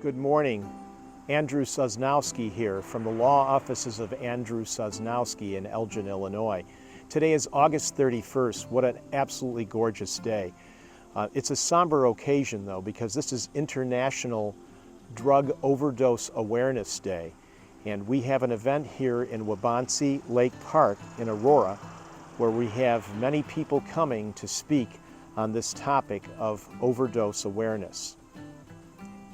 Good morning. Andrew Sosnowski here from the law offices of Andrew Sosnowski in Elgin, Illinois. Today is August 31st. What an absolutely gorgeous day. It's a somber occasion though, because this is International Drug Overdose Awareness Day. And we have an event here in Waubonsee Lake Park in Aurora where we have many people coming to speak on this topic of overdose awareness.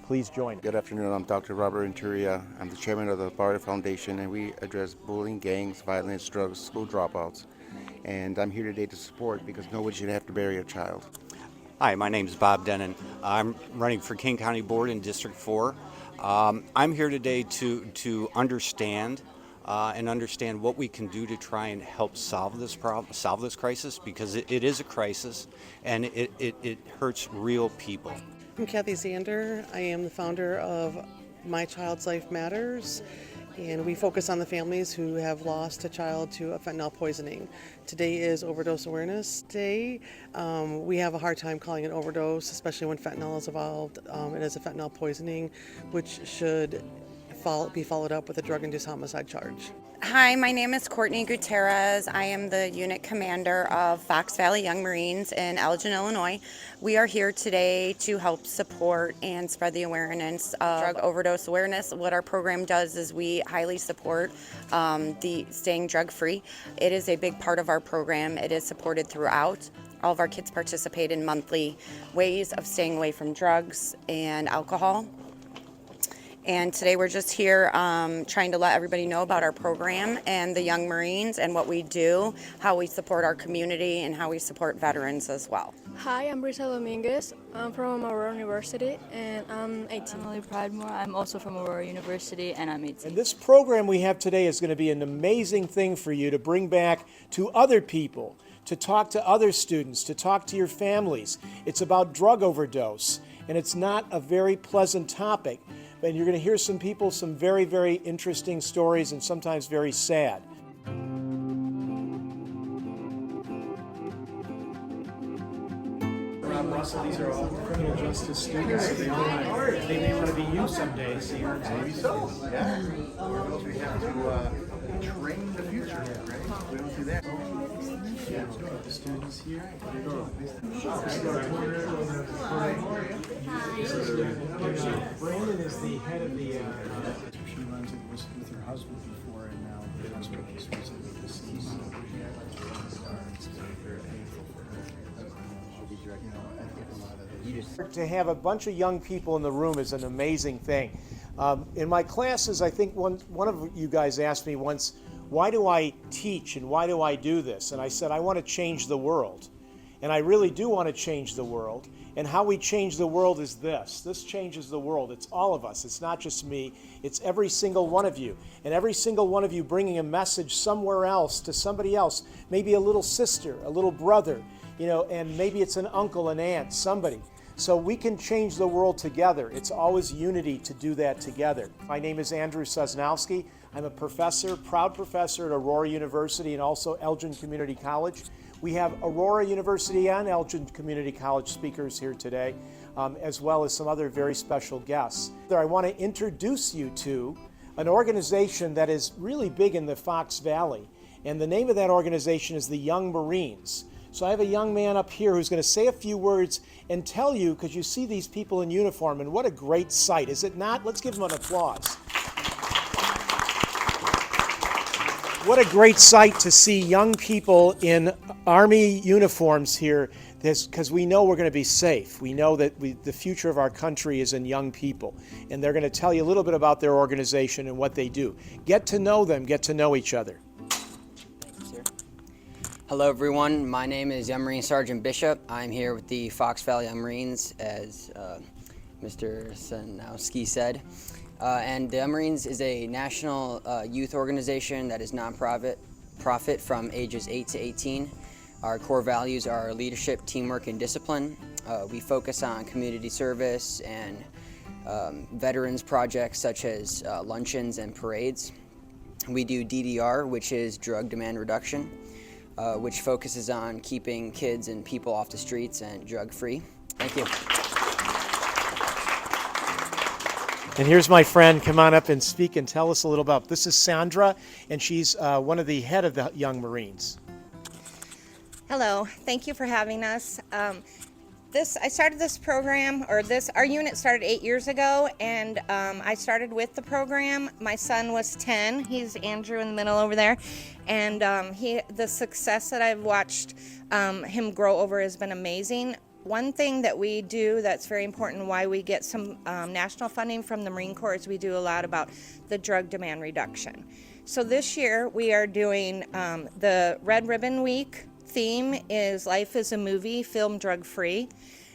Please join. Good afternoon, I'm Dr. Robert Inturia. I'm the chairman of the Barter Foundation, and we address bullying, gangs, violence, drugs, school dropouts. And I'm here today to support because nobody should have to bury a child. Hi, my name is Bob Denon. I'm running for Kane County Board in District 4. I'm here today to understand what we can do to try and help solve this problem, solve this crisis, because it is a crisis and it hurts real people. I'm Kathy Zander. I am the founder of My Child's Life Matters, and we focus on the families who have lost a child to a fentanyl poisoning. Today is Overdose Awareness Day. We have a hard time calling it overdose, especially when fentanyl is involved. It is a fentanyl poisoning, which should be followed up with a drug-induced homicide charge. Hi, my name is Courtney Gutierrez. I am the unit commander of Fox Valley Young Marines in Elgin, Illinois. We are here today to help support and spread the awareness of drug overdose awareness. What our program does is we highly support the staying drug-free. It is a big part of our program. It is supported throughout. All of our kids participate in monthly ways of staying away from drugs and alcohol. And today we're just here trying to let everybody know about our program and the Young Marines and what we do, how we support our community, and how we support veterans as well. Hi, I'm Brisa Dominguez. I'm from Aurora University and I'm 18. I'm Emily Pridemore. I'm also from Aurora University and I'm 18. And this program we have today is going to be an amazing thing for you to bring back to other people, to talk to other students, to talk to your families. It's about drug overdose, and it's not a very pleasant topic. And you're going to hear some people, some very, very interesting stories and sometimes very sad. Rob Russell, these are all criminal justice students, so they may want to be you someday. Maybe so, yeah. Lord knows we have to train the future, right? We don't do that. The students here. Brandon is the head of the. She runs it with her husband before, and now her husband is with the deceased. It's very painful for her. She'll be direct. I think a lot of To have a bunch of young people in the room is an amazing thing. In my classes, I think one of you guys asked me once, why do I teach and why do I do this? And I said, I want to change the world. And I really do want to change the world. And how we change the world is this. This changes the world. It's all of us. It's not just me. It's every single one of you. And every single one of you bringing a message somewhere else to somebody else. Maybe a little sister, a little brother, and maybe it's an uncle, an aunt, somebody. So we can change the world together. It's always unity to do that together. My name is Andrew Sosnowski. I'm a professor, proud professor at Aurora University and also Elgin Community College. We have Aurora University and Elgin Community College speakers here today, as well as some other very special guests. I want to introduce you to an organization that is really big in the Fox Valley, and the name of that organization is the Young Marines. So I have a young man up here who's going to say a few words and tell you, because you see these people in uniform, and what a great sight, is it not? Let's give them an applause. What a great sight to see young people in Army uniforms here, because we know we're going to be safe. We know that the future of our country is in young people, and they're going to tell you a little bit about their organization and what they do. Get to know them, get to know each other. Thank you, sir. Hello, everyone. My name is Young Marine Sergeant Bishop. I'm here with the Fox Valley Young Marines, as Mr. Sosnowski said. And the Young Marines is a national youth organization that is nonprofit from ages 8 to 18. Our core values are leadership, teamwork, and discipline. We focus on community service and veterans projects such as luncheons and parades. We do DDR, which is drug demand reduction, which focuses on keeping kids and people off the streets and drug-free. Thank you. And here's my friend. Come on up and speak and tell us a little about. This is Sandra, and she's one of the head of the Young Marines. Hello, thank you for having us. I started this program, our unit started 8 years ago, and I started with the program. My son was 10. He's Andrew in the middle over there, and the success that I've watched him grow over has been amazing. One thing that we do that's very important, why we get some national funding from the Marine Corps, is we do a lot about the drug demand reduction. So this year we are doing the Red Ribbon Week. Theme is Life is a Movie, Film Drug Free.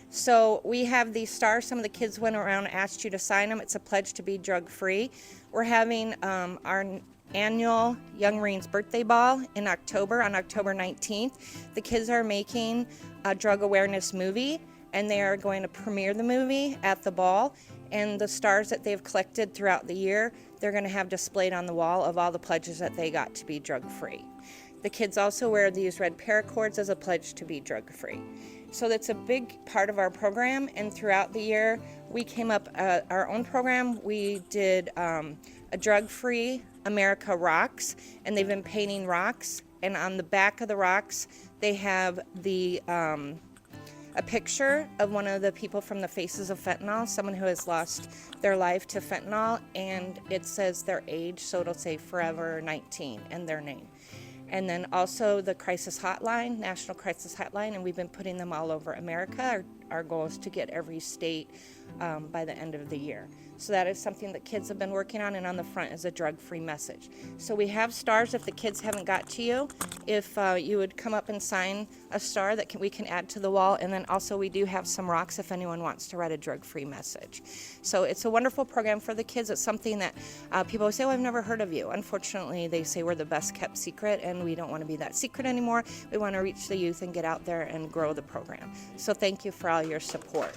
So we have these stars. Some of the kids went around and asked you to sign them. It's a pledge to be drug free. We're having our annual Young Marines birthday ball in October, on October 19th. The kids are making a drug awareness movie, and they are going to premiere the movie at the ball. And the stars that they've collected throughout the year, they're going to have displayed on the wall of all the pledges that they got to be drug free. The kids also wear these red paracords as a pledge to be drug free. So that's a big part of our program, and throughout the year we came up our own program. We did a drug-free America Rocks, and they've been painting rocks, and on the back of the rocks they have a picture of one of the people from the Faces of Fentanyl, someone who has lost their life to fentanyl, and it says their age, so it'll say Forever 19 and their name. And then also the crisis hotline, National Crisis Hotline, and we've been putting them all over America. Our goal is to get every state by the end of the year. So that is something that kids have been working on, and on the front is a drug-free message. So we have stars if the kids haven't got to you. If you would come up and sign a star that we can add to the wall, and then also we do have some rocks if anyone wants to write a drug-free message. So it's a wonderful program for the kids. It's something that people say, oh, I've never heard of you. Unfortunately, they say we're the best kept secret, and we don't want to be that secret anymore. We want to reach the youth and get out there and grow the program. So thank you for all your support.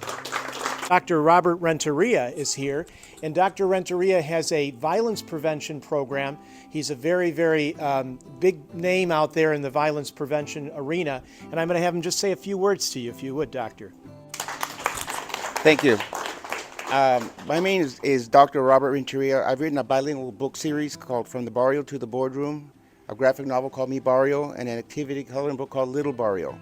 Dr. Robert Renteria is here, and Dr. Renteria has a violence prevention program. He's a very, very big name out there in the violence prevention arena, and I'm going to have him just say a few words to you, if you would, Doctor. Thank you. My name is Dr. Robert Renteria. I've written a bilingual book series called From the Barrio to the Boardroom, a graphic novel called Mi Barrio, and an activity coloring book called Little Barrio.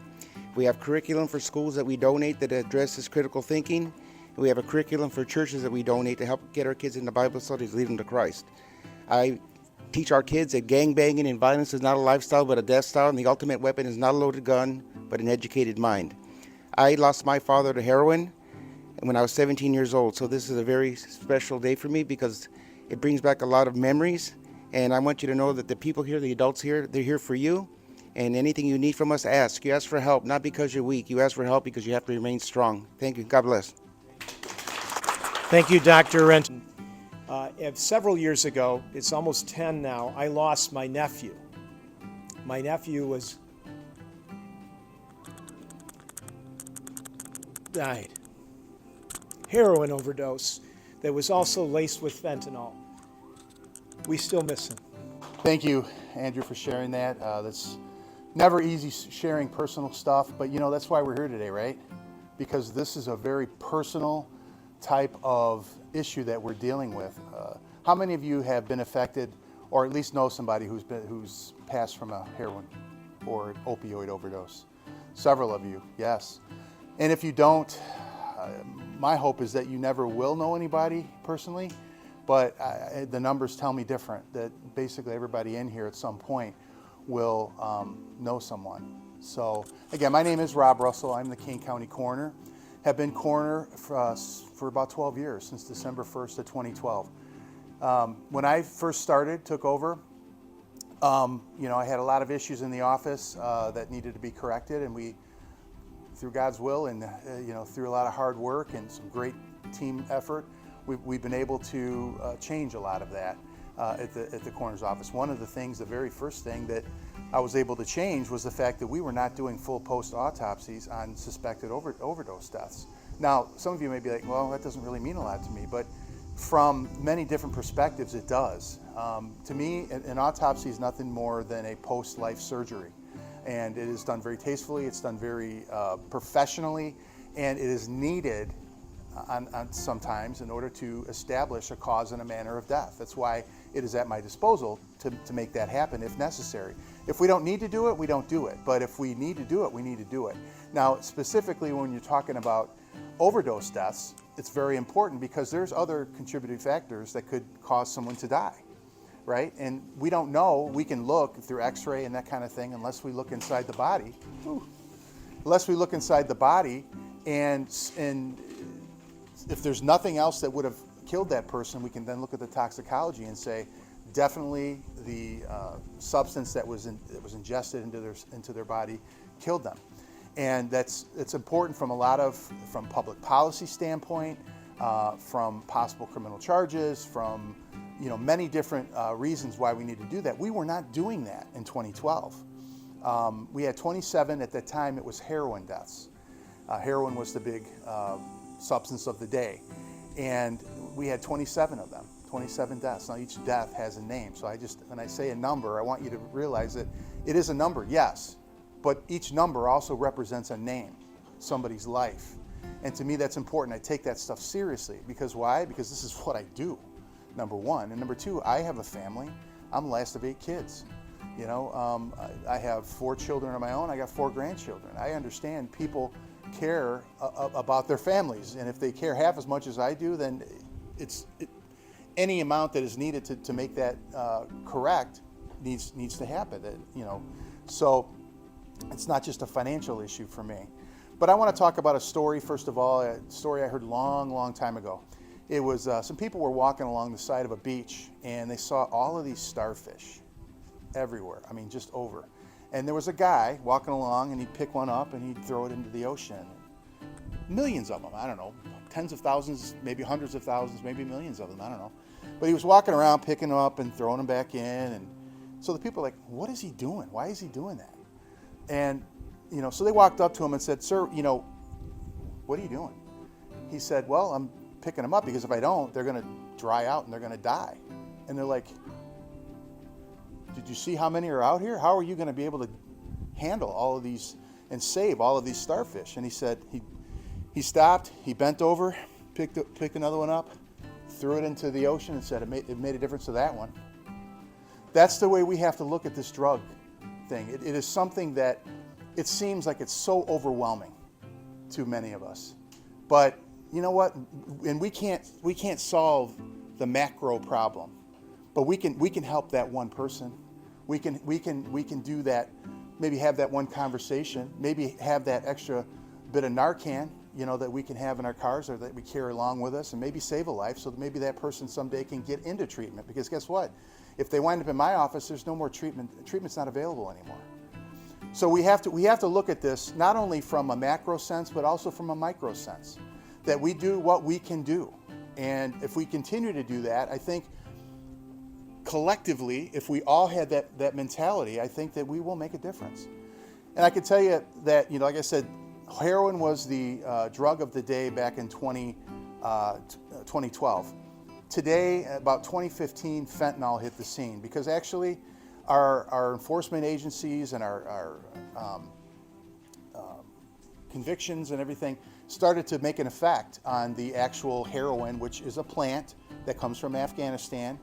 We have curriculum for schools that we donate that addresses critical thinking. We have a curriculum for churches that we donate to help get our kids into Bible studies, lead them to Christ. I teach our kids that gangbanging and violence is not a lifestyle but a death style, and the ultimate weapon is not a loaded gun but an educated mind. I lost my father to heroin when I was 17 years old, so this is a very special day for me because it brings back a lot of memories, and I want you to know that the people here, the adults here, they're here for you, and anything you need from us, ask. You ask for help, not because you're weak. You ask for help because you have to remain strong. Thank you. God bless. Thank you, Dr. Rent. Several years ago, it's almost 10 now, I lost my nephew. My nephew died. Heroin overdose that was also laced with fentanyl. We still miss him. Thank you, Andrew, for sharing that. That's never easy sharing personal stuff, but that's why we're here today, right? Because this is a very personal type of issue that we're dealing with. How many of you have been affected, or at least know somebody who's passed from a heroin or opioid overdose? Several of you, yes. And if you don't, my hope is that you never will know anybody personally, but the numbers tell me different, that basically everybody in here at some point will know someone. So again, my name is Rob Russell. I'm the Kane County Coroner. Have been coroner for about 12 years, since December 1st of 2012. When I first took over, I had a lot of issues in the office that needed to be corrected, and we, through God's will and through a lot of hard work and some great team effort, we've been able to change a lot of that at the coroner's office. One of the things, the very first thing that I was able to change was the fact that we were not doing full post autopsies on suspected overdose deaths. Now, some of you may be like, well, that doesn't really mean a lot to me, but from many different perspectives, it does. To me, an autopsy is nothing more than a post-life surgery, and it is done very tastefully, it's done very professionally, and it is needed on sometimes in order to establish a cause and a manner of death. That's why it is at my disposal to make that happen if necessary. If we don't need to do it, we don't do it. But if we need to do it, we need to do it. Now, specifically when you're talking about overdose deaths, it's very important because there's other contributing factors that could cause someone to die, right? And we don't know. We can look through x-ray and that kind of thing unless we look inside the body. Unless we look inside the body, and if there's nothing else that would have killed that person, we can then look at the toxicology and say, definitely the substance that was ingested into their body killed them. And it's important from public policy standpoint, from possible criminal charges, from many different reasons why we need to do that. We were not doing that in 2012. We had 27 at that time. It was heroin deaths. Heroin was the big substance of the day, and we had 27 of them. 27 deaths. Now each death has a name, so when I say a number, I want you to realize that it is a number, yes, but each number also represents a name, somebody's life. And to me that's important. I take that stuff seriously. Because why? Because this is what I do, number one. And number two, I have a family. I'm the last of 8 kids. I have 4 children of my own. I got 4 grandchildren. I understand people care about their families, and if they care half as much as I do, then any amount that is needed to make that correct needs to happen. So it's not just a financial issue for me. But I want to talk about a story, first of all, a story I heard long time ago. It was some people were walking along the side of a beach, and they saw all of these starfish everywhere. I mean, just over. And there was a guy walking along, and he'd pick one up and he'd throw it into the ocean. Millions of them, I don't know, tens of thousands, maybe hundreds of thousands, maybe millions of them, I don't know. But he was walking around picking them up and throwing them back in. And so the people are like, what is he doing? Why is he doing that? And, so they walked up to him and said, sir, what are you doing? He said, well, I'm picking them up because if I don't, they're going to dry out and they're going to die. And they're like, did you see how many are out here? How are you going to be able to handle all of these and save all of these starfish? And he said, he stopped, he bent over, picked another one up, threw it into the ocean and said it made a difference to that one. That's the way we have to look at this drug thing. It is something that it seems like it's so overwhelming to many of us. But you know what? And we can't solve the macro problem, but we can help that one person. We can do that. Maybe have that one conversation. Maybe have that extra bit of Narcan, that we can have in our cars or that we carry along with us, and maybe save a life. So that maybe that person someday can get into treatment. Because guess what? If they wind up in my office, there's no more treatment. Treatment's not available anymore. So we have to look at this not only from a macro sense, but also from a micro sense. That we do what we can do. And if we continue to do that, I think collectively, if we all had that mentality, I think that we will make a difference. And I can tell you that, like I said, heroin was the drug of the day back in 2012. Today, about 2015, fentanyl hit the scene because actually our enforcement agencies and our convictions and everything started to make an effect on the actual heroin, which is a plant that comes from Afghanistan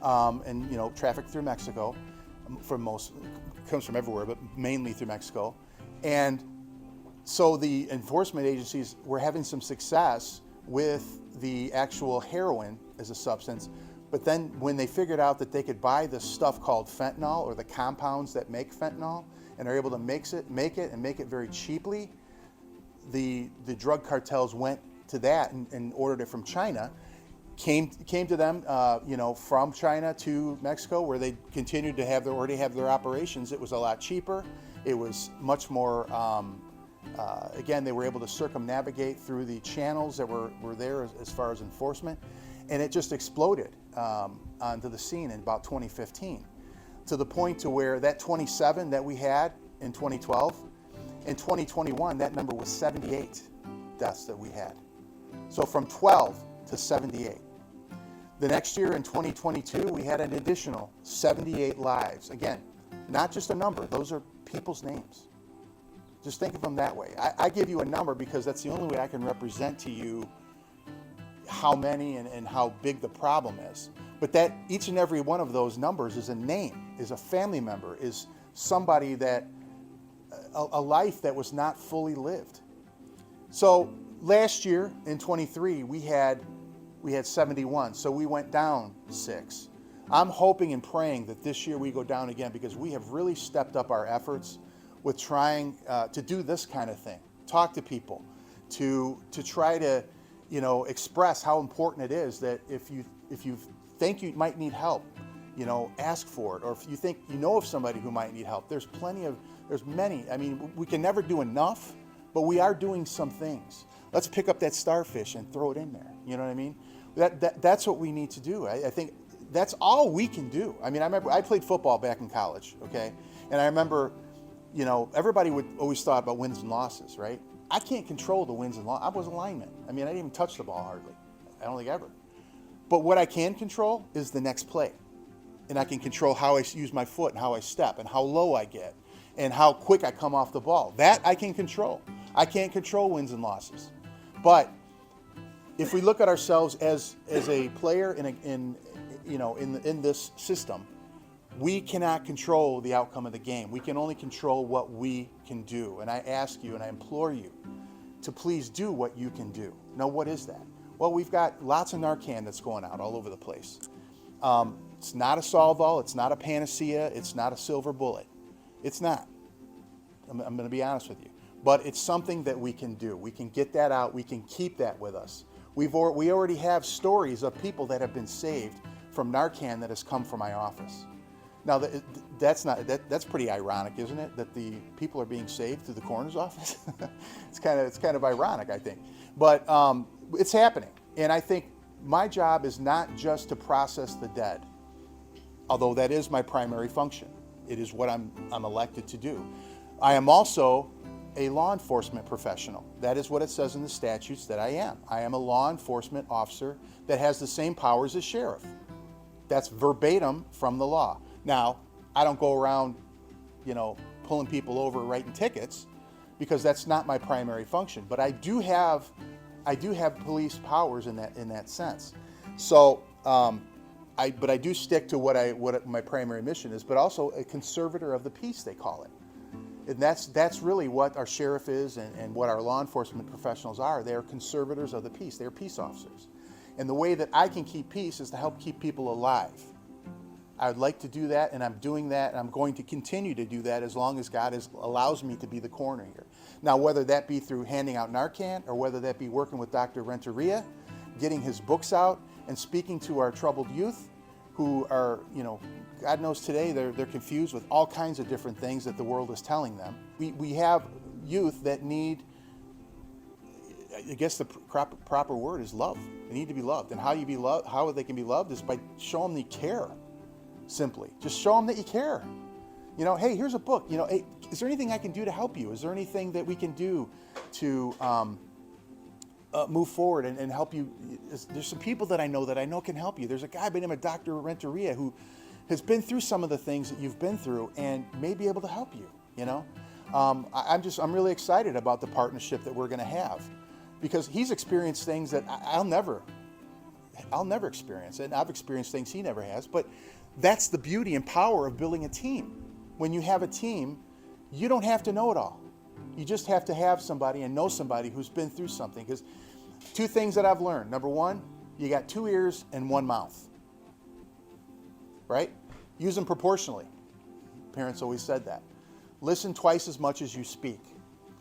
and trafficked through Mexico. Comes from everywhere, but mainly through Mexico. And so the enforcement agencies were having some success with the actual heroin as a substance, but then when they figured out that they could buy this stuff called fentanyl or the compounds that make fentanyl and are able to make it very cheaply, the drug cartels went to that and ordered it from China. Came to them, from China to Mexico, where they continued to already have their operations. It was a lot cheaper. It was much more. Again, they were able to circumnavigate through the channels that were there as far as enforcement, and it just exploded onto the scene in about 2015, to the point to where that 27 that we had in 2012, in 2021 that number was 78 deaths that we had. So from 12 to 78. The next year in 2022, we had an additional 78 lives. Again, not just a number, those are people's names. Just think of them that way. I give you a number because that's the only way I can represent to you how many and how big the problem is. But that each and every one of those numbers is a name, is a family member, is somebody that, a life that was not fully lived. So last year in 23, we had 71, so we went down 6. I'm hoping and praying that this year we go down again, because we have really stepped up our efforts with trying to do this kind of thing. Talk to people, to try to, express how important it is that if you think you might need help, ask for it. Or if you think you know of somebody who might need help, there's many. I mean, we can never do enough, but we are doing some things. Let's pick up that starfish and throw it in there. You know what I mean? That's what we need to do. I think that's all we can do. I mean, I remember I played football back in college, okay? And I remember, everybody would always thought about wins and losses, right? I can't control the wins and losses. I was a lineman. I mean, I didn't even touch the ball hardly. I don't think ever. But what I can control is the next play. And I can control how I use my foot and how I step and how low I get and how quick I come off the ball. That I can control. I can't control wins and losses. But if we look at ourselves as a player in this system, we cannot control the outcome of the game. We can only control what we can do. And I ask you and I implore you to please do what you can do. Now, what is that? Well, we've got lots of Narcan that's going out all over the place. It's not a solve-all. It's not a panacea. It's not a silver bullet. It's not. I'm going to be honest with you. But it's something that we can do. We can get that out. We can keep that with us. We already have stories of people that have been saved from Narcan that has come from my office. Now, that's pretty ironic, isn't it? That the people are being saved through the coroner's office. It's kind of ironic, I think. But it's happening. And I think my job is not just to process the dead, although that is my primary function. It is what I'm elected to do. I am also a law enforcement professional. That is what it says in the statutes that I am. I am a law enforcement officer that has the same powers as sheriff. That's verbatim from the law. Now, I don't go around, pulling people over, writing tickets, because that's not my primary function. But I do have police powers in that sense. So, but I do stick to what my primary mission is. But also a conservator of the peace, they call it. And that's really what our sheriff is, and what our law enforcement professionals are. They are conservators of the peace. They are peace officers. And the way that I can keep peace is to help keep people alive. I would like to do that, and I'm doing that, and I'm going to continue to do that as long as God allows me to be the coroner here. Now, whether that be through handing out Narcan, or whether that be working with Dr. Renteria, getting his books out, and speaking to our troubled youth who are, God knows today they're confused with all kinds of different things that the world is telling them. We have youth that need, I guess the proper word is love. They need to be loved. And how they can be loved is by showing them you care. Simply, just show them that you care. Hey, here's a book. Hey, is there anything I can do to help you? Is there anything that we can do to move forward and help you? There's some people that I know can help you. There's a guy by the name of Dr. Renteria who has been through some of the things that you've been through and may be able to help you. I'm really excited about the partnership that we're going to have, because he's experienced things that I'll never experience, and I've experienced things he never has. But that's the beauty and power of building a team. When you have a team, you don't have to know it all. You just have to have somebody and know somebody who's been through something. Because 2 things that I've learned. Number 1, you got 2 ears and 1 mouth. Right? Use them proportionally. Parents always said that. Listen twice as much as you speak.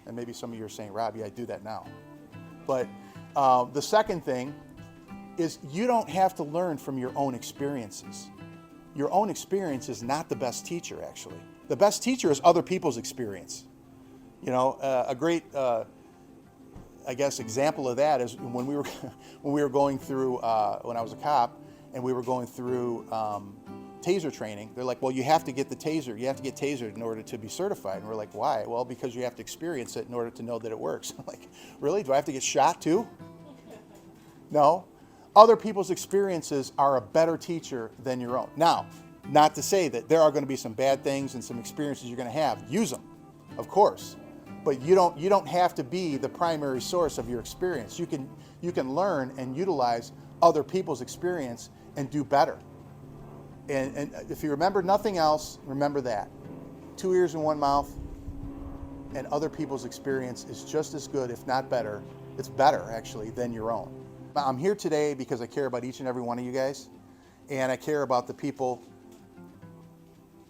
And maybe some of you are saying, Robbie, I do that now. But the second thing is you don't have to learn from your own experiences. Your own experience is not the best teacher, actually. The best teacher is other people's experience. A great, example of that is when we were going through, when I was a cop, and we were going through taser training. They're like, well, you have to get the taser. You have to get tasered in order to be certified. And we're like, why? Well, because you have to experience it in order to know that it works. I'm like, really? Do I have to get shot too? No. Other people's experiences are a better teacher than your own. Now, not to say that there are going to be some bad things and some experiences you're going to have. Use them, of course. But you don't have to be the primary source of your experience. You can learn and utilize other people's experience and do better. And if you remember nothing else, remember that. 2 ears and 1 mouth, and other people's experience is just as good, if not better. It's better, actually, than your own. I'm here today because I care about each and every one of you guys, and I care about the people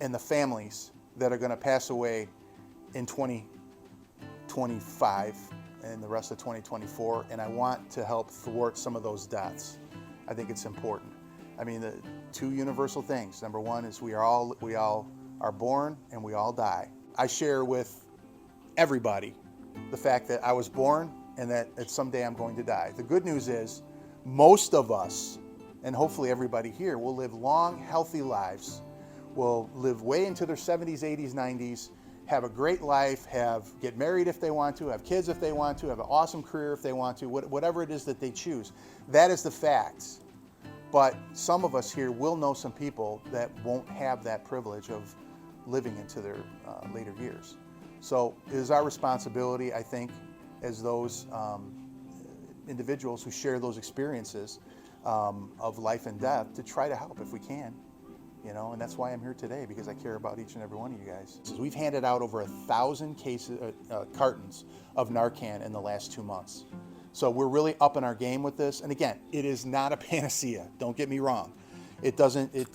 and the families that are going to pass away in 2025 and the rest of 2024, and I want to help thwart some of those deaths. I think it's important. I mean, the two universal things. Number one is we all are born and we all die. I share with everybody the fact that I was born and that someday I'm going to die. The good news is most of us, and hopefully everybody here, will live long, healthy lives, will live way into their 70s, 80s, 90s, have a great life, get married if they want to, have kids if they want to, have an awesome career if they want to, whatever it is that they choose. That is the facts. But some of us here will know some people that won't have that privilege of living into their later years. So it is our responsibility, I think, as those individuals who share those experiences of life and death, to try to help if we can. You know, and that's why I'm here today, because I care about each and every one of you guys. We've handed out over 1,000 cartons of Narcan in the last 2 months. So we're really upping our game with this. And again, it is not a panacea. Don't get me wrong. It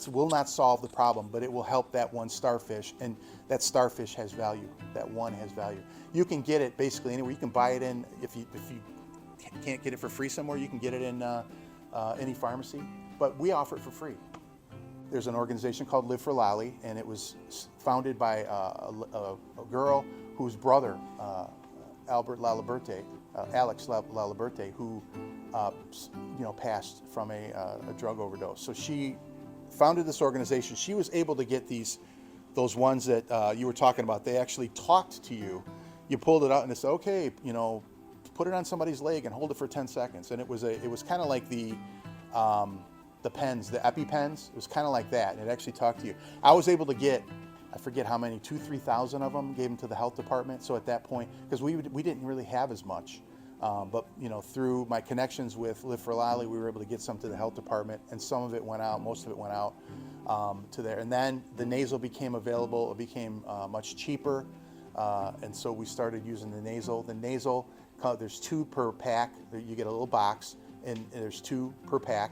will not solve the problem, but it will help that one starfish, and that starfish has value. That one has value. You can get it basically anywhere. You can buy it in, if you can't get it for free somewhere, you can get it in any pharmacy, but we offer it for free. There's an organization called Live for Lolly, and it was founded by a girl whose brother, Alex Laliberte, who passed from a drug overdose. So she founded this organization. She was able to get those ones that you were talking about. They actually talked to you. You pulled it out and it said, okay, put it on somebody's leg and hold it for 10 seconds. And it was kind of like the pens, the EpiPens. It was kind of like that, and it actually talked to you. I was able to get, I forget how many, 2,000-3,000 of them, gave them to the health department. So at that point, because we didn't really have as much, but through my connections with Live for Lolly, we were able to get some to the health department, and some of it went out, most of it went out to there. And then the nasal became available. It became much cheaper, and so we started using the nasal. The nasal, there's 2 per pack. You get a little box, and there's 2 per pack.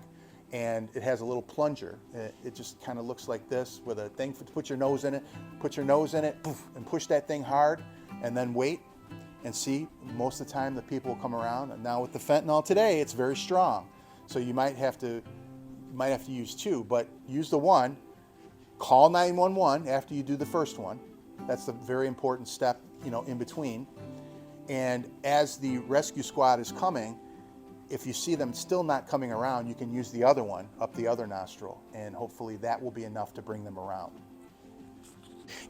And it has a little plunger. It just kind of looks like this, with a thing to put your nose in it. Put your nose in it, poof, and push that thing hard, and then wait and see. Most of the time, the people will come around. And now with the fentanyl today, it's very strong, so you might have to use 2, but use the one. Call 911 after you do the first one. That's the very important step, in between. And as the rescue squad is coming, if you see them still not coming around, you can use the other one up the other nostril, and hopefully that will be enough to bring them around.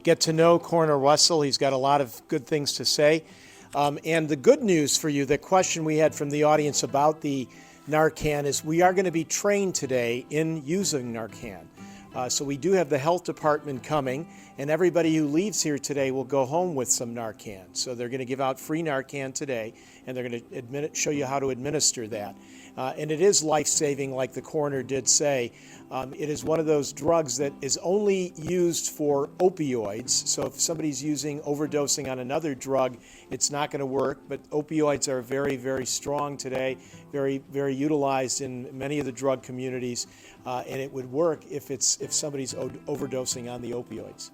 Get to know Coroner Russell. He's got a lot of good things to say. And the good news for you, the question we had from the audience about the Narcan is we are going to be trained today in using Narcan. So we do have the health department coming, and everybody who leaves here today will go home with some Narcan. So they're going to give out free Narcan today, and they're going to show you how to administer that. And it is life-saving, like the coroner did say. It is one of those drugs that is only used for opioids. So if somebody's overdosing on another drug, it's not going to work. But opioids are very, very strong today, very, very utilized in many of the drug communities. And it would work if somebody's overdosing on the opioids.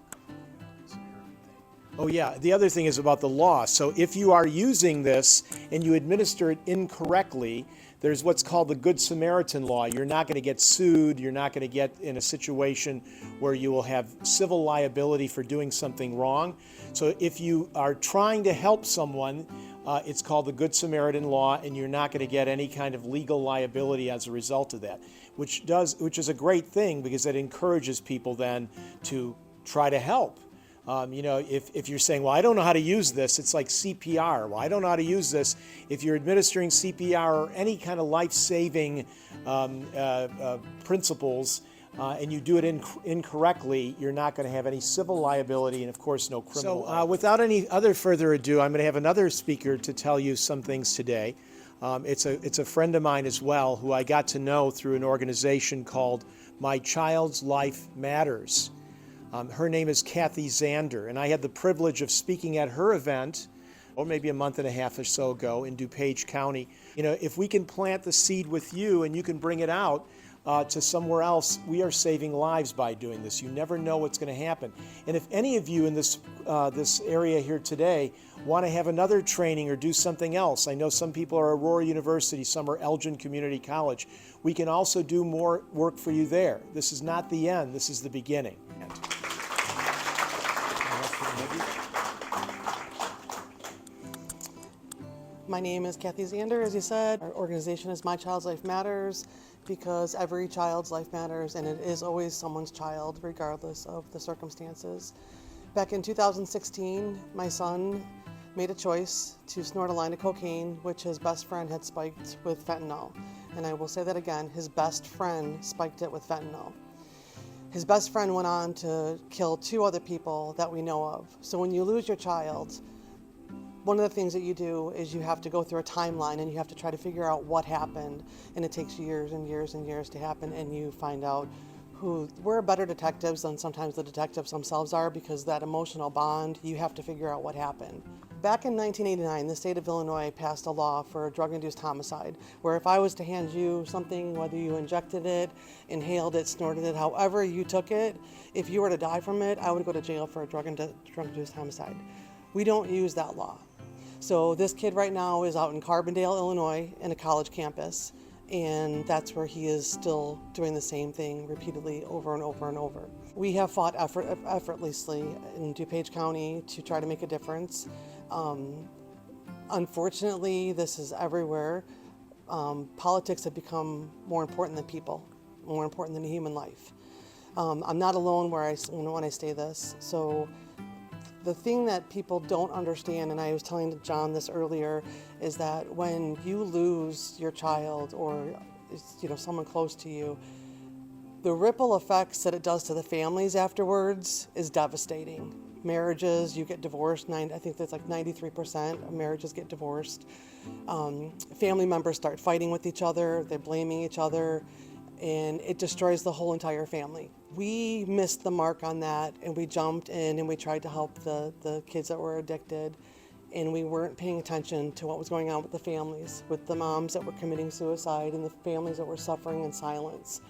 Oh yeah, the other thing is about the law. So if you are using this and you administer it incorrectly, there's what's called the Good Samaritan law. You're not going to get sued. You're not going to get in a situation where you will have civil liability for doing something wrong. So if you are trying to help someone, it's called the Good Samaritan law, and you're not going to get any kind of legal liability as a result of that, which is a great thing, because it encourages people then to try to help. If you're saying, well, I don't know how to use this, it's like CPR. Well, I don't know how to use this. If you're administering CPR or any kind of life-saving principles, and you do it incorrectly, you're not going to have any civil liability and, of course, no criminal liability. Without any other further ado, I'm going to have another speaker to tell you some things today. It's a friend of mine as well, who I got to know through an organization called My Child's Life Matters. Her name is Kathy Zander, and I had the privilege of speaking at her event, or maybe a month and a half or so ago, in DuPage County. You know, if we can plant the seed with you and you can bring it out to somewhere else, we are saving lives by doing this. You never know what's going to happen. And if any of you in this area here today want to have another training or do something else, I know some people are Aurora University, some are Elgin Community College. We can also do more work for you there. This is not the end, this is the beginning. My name is Kathy Zander, as you said. Our organization is My Child's Life Matters because every child's life matters, and it is always someone's child, regardless of the circumstances. Back in 2016, my son made a choice to snort a line of cocaine, which his best friend had spiked with fentanyl. And I will say that again, his best friend spiked it with fentanyl. His best friend went on to kill 2 other people that we know of. So when you lose your child, one of the things that you do is you have to go through a timeline and you have to try to figure out what happened, and it takes years and years and years to happen, and you find out who. We're better detectives than sometimes the detectives themselves are, because that emotional bond, you have to figure out what happened. Back in 1989, the state of Illinois passed a law for drug-induced homicide, where if I was to hand you something, whether you injected it, inhaled it, snorted it, however you took it, if you were to die from it, I would go to jail for a drug-induced homicide. We don't use that law. So this kid right now is out in Carbondale, Illinois, in a college campus, and that's where he is still doing the same thing repeatedly over and over and over. We have fought effortlessly in DuPage County to try to make a difference. Unfortunately, this is everywhere. Politics have become more important than people, more important than human life. I'm not alone when I say this. So the thing that people don't understand, and I was telling John this earlier, is that when you lose your child or someone close to you, the ripple effects that it does to the families afterwards is devastating. Marriages, you get divorced. I think that's like 93% of marriages get divorced. Family members start fighting with each other, they're blaming each other, and it destroys the whole entire family. We missed the mark on that, and we jumped in and we tried to help the kids that were addicted, and we weren't paying attention to what was going on with the families, with the moms that were committing suicide and the families that were suffering in silence.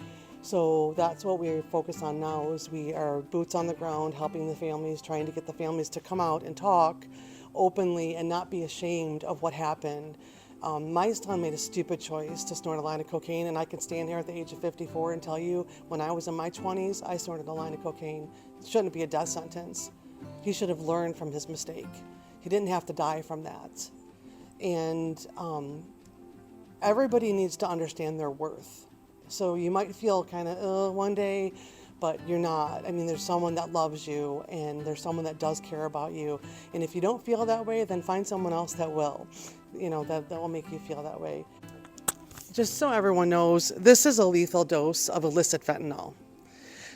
So that's what we focus on now, is we are boots on the ground, helping the families, trying to get the families to come out and talk openly and not be ashamed of what happened. My son made a stupid choice to snort a line of cocaine, and I can stand here at the age of 54 and tell you, when I was in my 20s, I snorted a line of cocaine. It shouldn't be a death sentence. He should have learned from his mistake. He didn't have to die from that. And everybody needs to understand their worth. So you might feel kind of one day, but you're not. I mean, there's someone that loves you, and there's someone that does care about you. And if you don't feel that way, then find someone else that will. That will make you feel that way. Just so everyone knows, this is a lethal dose of illicit fentanyl.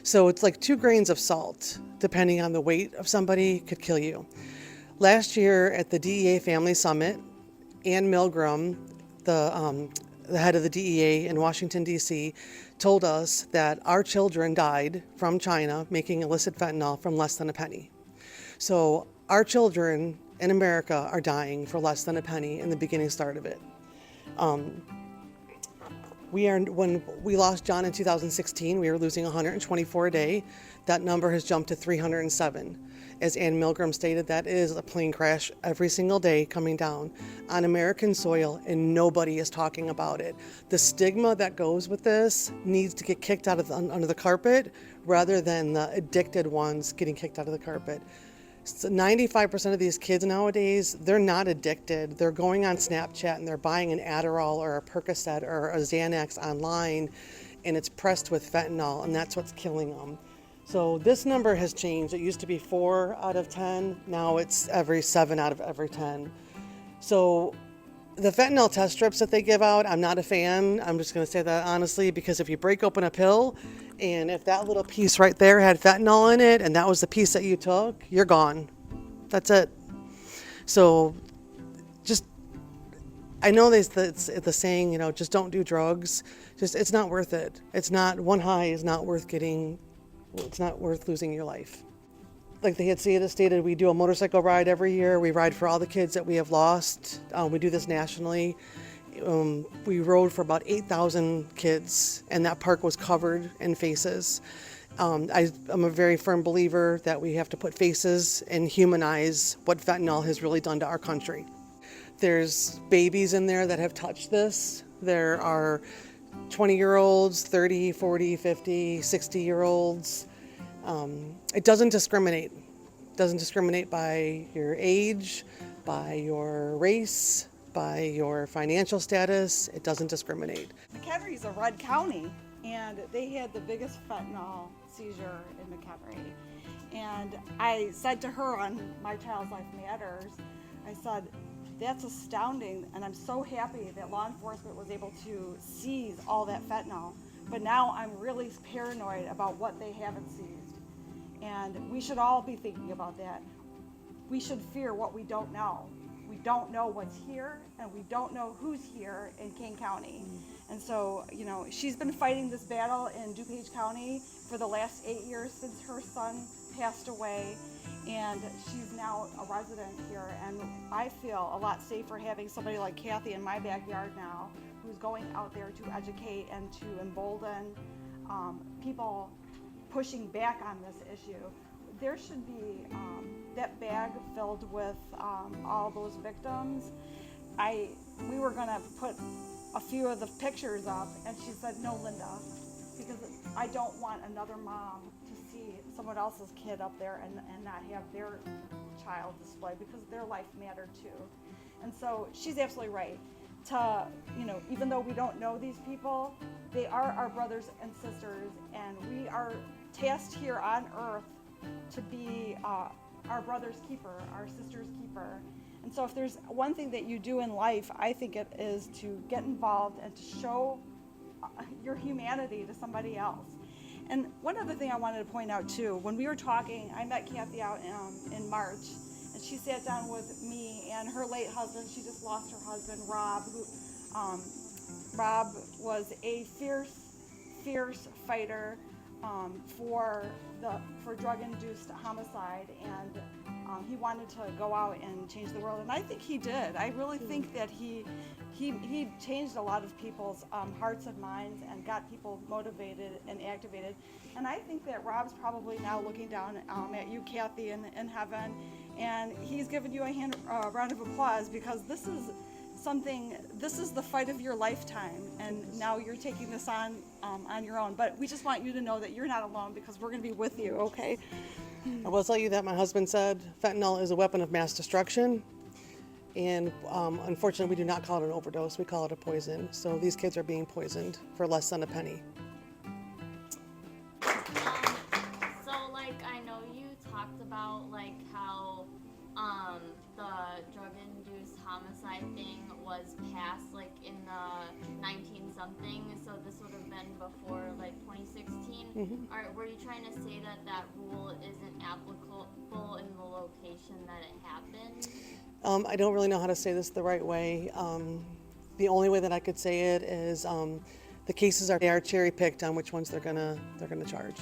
So it's like 2 grains of salt, depending on the weight of somebody, could kill you. Last year at the DEA Family Summit, Ann Milgram, the head of the DEA in Washington, D.C., told us that our children died from China making illicit fentanyl from less than a penny. So our children in America are dying for less than a penny in the beginning start of it. When we lost John in 2016, we were losing 124 a day. That number has jumped to 307. As Ann Milgram stated, that is a plane crash every single day coming down on American soil, and nobody is talking about it. The stigma that goes with this needs to get kicked out of under the carpet, rather than the addicted ones getting kicked out of the carpet. So 95% of these kids nowadays, they're not addicted. They're going on Snapchat and they're buying an Adderall or a Percocet or a Xanax online, and it's pressed with fentanyl, and that's what's killing them. So this number has changed. It used to be 4 out of 10. Now it's every 7 out of every 10. So The fentanyl test strips that they give out, I'm not a fan. I'm just going to say that honestly, because if you break open a pill and if that little piece right there had fentanyl in it and that was the piece that you took, you're gone. That's it. So just, I know it's the saying, you know, just don't do drugs. Just, it's not worth it. It's not, one high is not worth getting, it's not worth losing your life. Like they had stated, we do a motorcycle ride every year. We ride for all the kids that we have lost. We do this nationally. We rode for about 8,000 kids, and that park was covered in faces. I'm a very firm believer that we have to put faces and humanize what fentanyl has really done to our country. There's babies in there that have touched this. There are 20-year-olds, 30, 40, 50, 60-year-olds. It doesn't discriminate. It doesn't discriminate by your age, by your race, by your financial status. It doesn't discriminate. McHenry is a red county, and they had the biggest fentanyl seizure in McHenry. And I said to her on My Child's Life Matters, I said, that's astounding, and I'm so happy that law enforcement was able to seize all that fentanyl. But now I'm really paranoid about what they haven't seized. And we should all be thinking about that. We should fear what we don't know. We don't know what's here, and we don't know who's here in Kane County. And so, you know, she's been fighting this battle in DuPage County for the last 8 years since her son passed away, and she's now a resident here. And I feel a lot safer having somebody like Kathy in my backyard now, who's going out there to educate and to embolden people pushing back on this issue. There should be that bag filled with all those victims. We were gonna put a few of the pictures up, and she said, no, Linda, because I don't want another mom to see someone else's kid up there and not have their child displayed, because their life mattered too. And so she's absolutely right. You know, even though we don't know these people, they are our brothers and sisters, and we are tasked here on earth to be our brother's keeper, our sister's keeper. And so if there's one thing that you do in life, I think it is to get involved and to show your humanity to somebody else. And one other thing I wanted to point out too, when we were talking, I met Kathy out in March, and she sat down with me and her late husband. She just lost her husband, Rob, who Rob was a fierce fighter for drug-induced homicide, and he wanted to go out and change the world, and I think he did. I really think that he changed a lot of people's hearts and minds and got people motivated and activated. And I think that Rob's probably now looking down at you, Kathy, in heaven, and he's giving you a round of applause, because this is the fight of your lifetime, and now you're taking this on your own. But we just want you to know that you're not alone, because we're going to be with you, okay? I will tell you that my husband said fentanyl is a weapon of mass destruction, and unfortunately we do not call it an overdose, we call it a poison. So these kids are being poisoned for less than a penny. So like, I know you talked about like how the drug-induced homicide thing was passed like in the 19-something, so this would have been before like 2016. Mm-hmm. Were you trying to say that that rule isn't applicable in the location that it happened? I don't really know how to say this the right way. The only way that I could say it is the cases are cherry-picked on which ones they're gonna charge.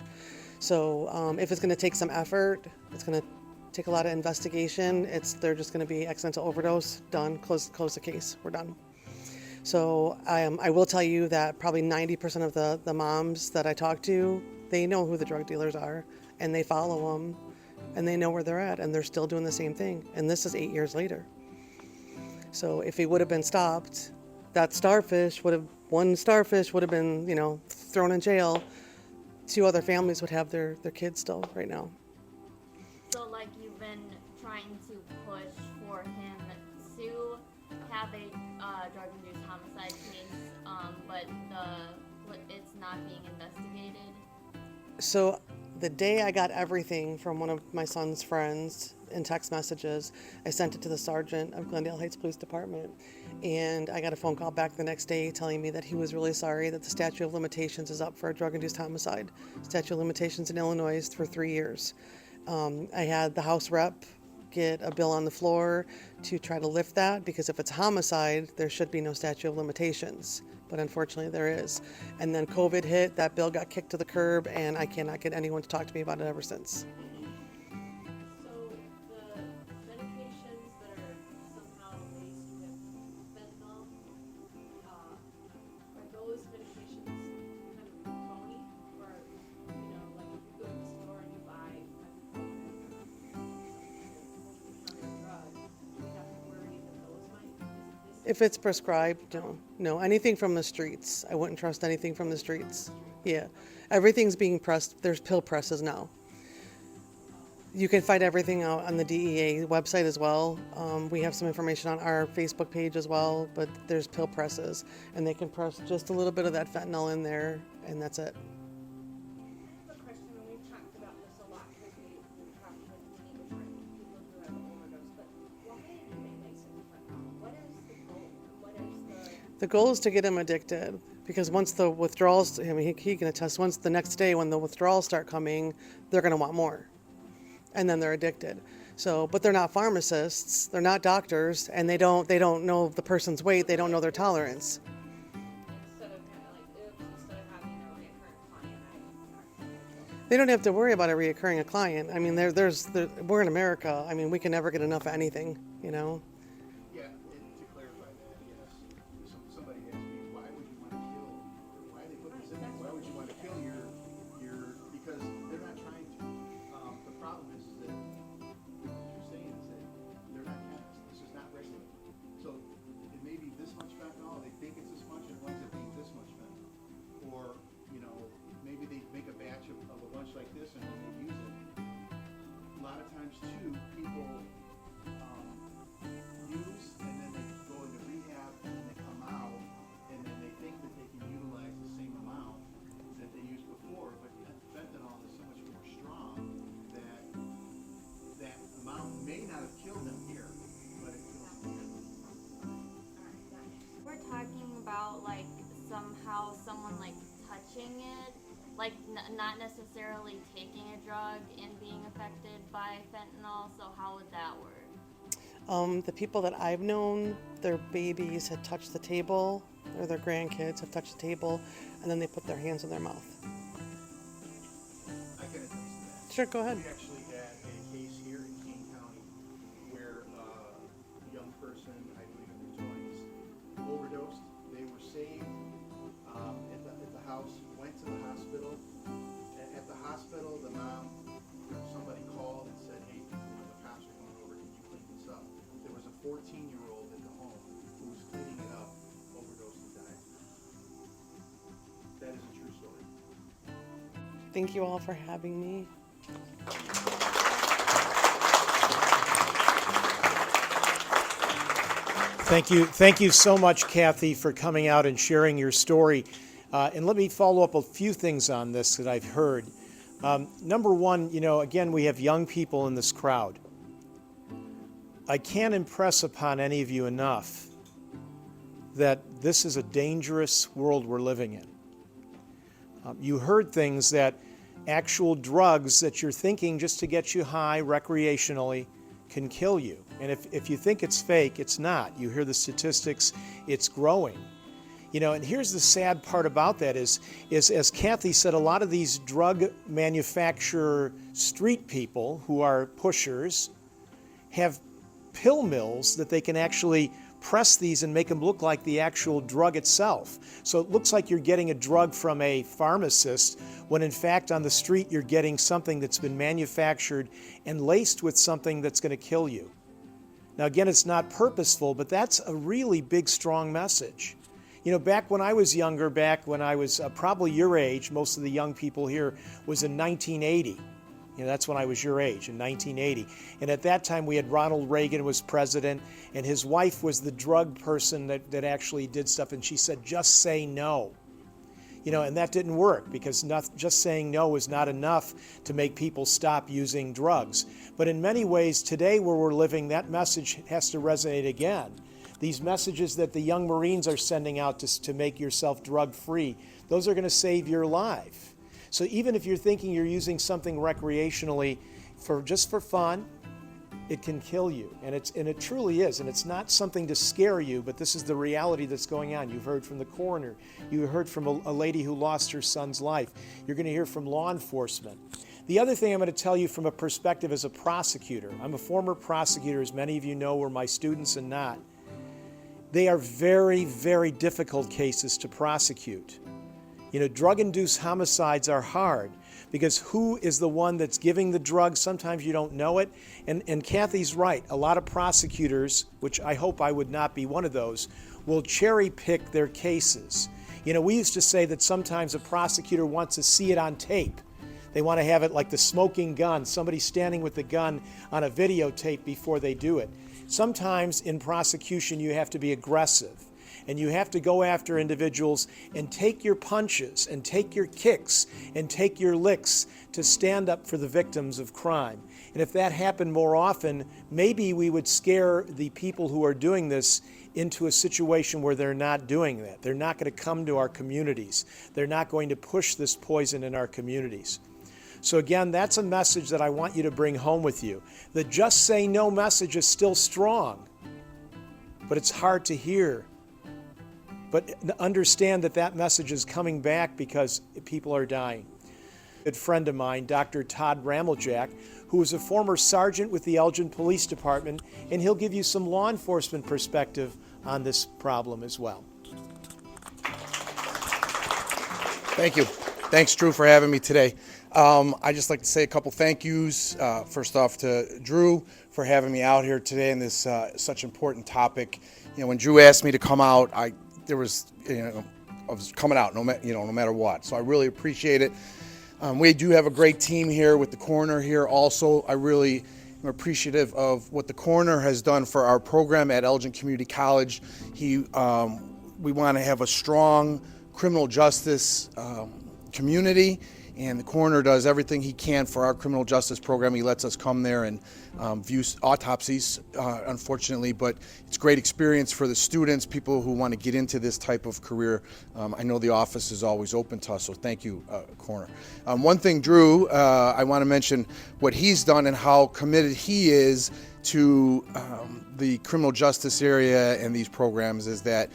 So if it's gonna take some effort, it's gonna take a lot of investigation. They're just going to be accidental overdose, done, close the case, we're done. So I will tell you that probably 90% of the moms that I talk to, they know who the drug dealers are, and they follow them, and they know where they're at, and they're still doing the same thing. And this is 8 years later. So if he would have been stopped, one starfish would have been, you know, thrown in jail. 2 other families would have their kids still right now. So like, you've been trying to push for him to have a drug-induced homicide case, but it's not being investigated? So the day I got everything from one of my son's friends, in text messages. I sent it to the sergeant of Glendale Heights Police Department, and I got a phone call back the next day telling me that he was really sorry that the statute of limitations is up for a drug-induced homicide. Statute of limitations in Illinois is for 3 years. I had the House rep get a bill on the floor to try to lift that, because if it's homicide, there should be no statute of limitations. But unfortunately there is. And then COVID hit, that bill got kicked to the curb, and I cannot get anyone to talk to me about it ever since. So the medications that are somehow laced with fentanyl, are those medications kind of phony? Or, you know, like if you go to the store and you buy fentanyl drug, you have to worry that those might. If it's prescribed, no. Anything from the streets. I wouldn't trust anything from the streets. Yeah. Everything's being pressed. There's pill presses now. You can find everything out on the DEA website as well. We have some information on our Facebook page as well, but there's pill presses, and they can press just a little bit of that fentanyl in there, and that's it. I have a question, and we've talked about this a lot because we've talked with many different people who have an overdose, but why do they lace it with fentanyl? What is the goal? What is The goal is to get them addicted, because once the withdrawals, I mean, he can attest, once the next day when the withdrawals start coming, they're going to want more. And then they're addicted. So, but they're not pharmacists, they're not doctors, and they don't know the person's weight, they don't know their tolerance. Instead of kind of like, oops, instead of having a recurrent client, They don't have to worry about a reoccurring client. I mean, we're in America. I mean, we can never get enough of anything, you know? Yeah, and to clarify that, yes, somebody asked me, why would you want to kill, or why they put this in there? Why would you want to kill your, because they're not trying to. The problem is that what you're saying is that they're not chemists. This is not regulated. So it may be this much fentanyl, they think it's this much, and it winds up being this much fentanyl. Or, maybe they make a batch of a bunch like this and then they use it. A lot of times too, people use and then they go into rehab and then they come out and then they think that they can utilize the same amount that they used before, but fentanyl is so much more strong that that amount may not have killed them here, but it kills them here. We're talking about like somehow someone like touching it, like not necessarily taking a drug and being affected by fentanyl. So how would that work? The people that I've known, their babies had touched the table, or their grandkids have touched the table, and then they put their hands in their mouth. I can attest to that. Sure, go ahead. We actually had a case here in Kane County where a young person, I believe in their 20s, overdosed. They were saved at the house, went to the hospital. At the hospital, the mom, somebody called and said, hey, the cops are coming over, can you clean this up? There was a 14-year-old at the home who was cleaning it up, overdosed and died. That is a true story. Thank you all for having me. Thank you so much, Kathy, for coming out and sharing your story. And let me follow up a few things on this that I've heard. Number one, again, we have young people in this crowd. I can't impress upon any of you enough that this is a dangerous world we're living in. You heard things that actual drugs that you're thinking just to get you high recreationally can kill you. And if you think it's fake, it's not. You hear the statistics, it's growing. And here's the sad part about that is as Kathy said, a lot of these drug manufacturer street people who are pushers have pill mills that they can actually press these and make them look like the actual drug itself. So it looks like you're getting a drug from a pharmacist when in fact on the street you're getting something that's been manufactured and laced with something that's going to kill you. Now again, it's not purposeful, but that's a really big, strong message. Back when I was younger, back when I was probably your age, most of the young people here, was in 1980. That's when I was your age, in 1980. And at that time, we had Ronald Reagan was president, and his wife was the drug person that actually did stuff, and she said, just say no. And that didn't work because just saying no is not enough to make people stop using drugs. But in many ways, today where we're living, that message has to resonate again. These messages that the young Marines are sending out to make yourself drug-free, those are going to save your life. So even if you're thinking you're using something recreationally just for fun, it can kill you, and it truly is, and it's not something to scare you, but this is the reality that's going on. You've heard from the coroner, you heard from a lady who lost her son's life. You're going to hear from law enforcement. The other thing I'm going to tell you from a perspective as a prosecutor, I'm a former prosecutor, as many of you know were my students and not. They are very, very difficult cases to prosecute. Drug-induced homicides are hard because who is the one that's giving the drug? Sometimes you don't know it. And Kathy's right. A lot of prosecutors, which I hope I would not be one of those, will cherry pick their cases. We used to say that sometimes a prosecutor wants to see it on tape. They want to have it like the smoking gun, somebody standing with the gun on a videotape before they do it. Sometimes in prosecution you have to be aggressive. And you have to go after individuals and take your punches and take your kicks and take your licks to stand up for the victims of crime. And if that happened more often, maybe we would scare the people who are doing this into a situation where they're not doing that. They're not going to come to our communities. They're not going to push this poison in our communities. So again, that's a message that I want you to bring home with you. The just say no message is still strong, but it's hard to hear. But understand that message is coming back because people are dying. A good friend of mine, Dr. Todd Rameljack, who was a former sergeant with the Elgin Police Department, and he'll give you some law enforcement perspective on this problem as well. Thank you. Thanks, Drew, for having me today. I'd just like to say a couple thank yous. First off to Drew for having me out here today on this such important topic. When Drew asked me to come out, I was coming out no matter what. So I really appreciate it. We do have a great team here with the coroner here also. I really am appreciative of what the coroner has done for our program at Elgin Community College. We want to have a strong criminal justice community, and the coroner does everything he can for our criminal justice program. He lets us come there and view autopsies, unfortunately, but it's a great experience for the students, people who want to get into this type of career. I know the office is always open to us, so thank you, coroner. One thing, Drew, I want to mention what he's done and how committed he is to the criminal justice area and these programs is that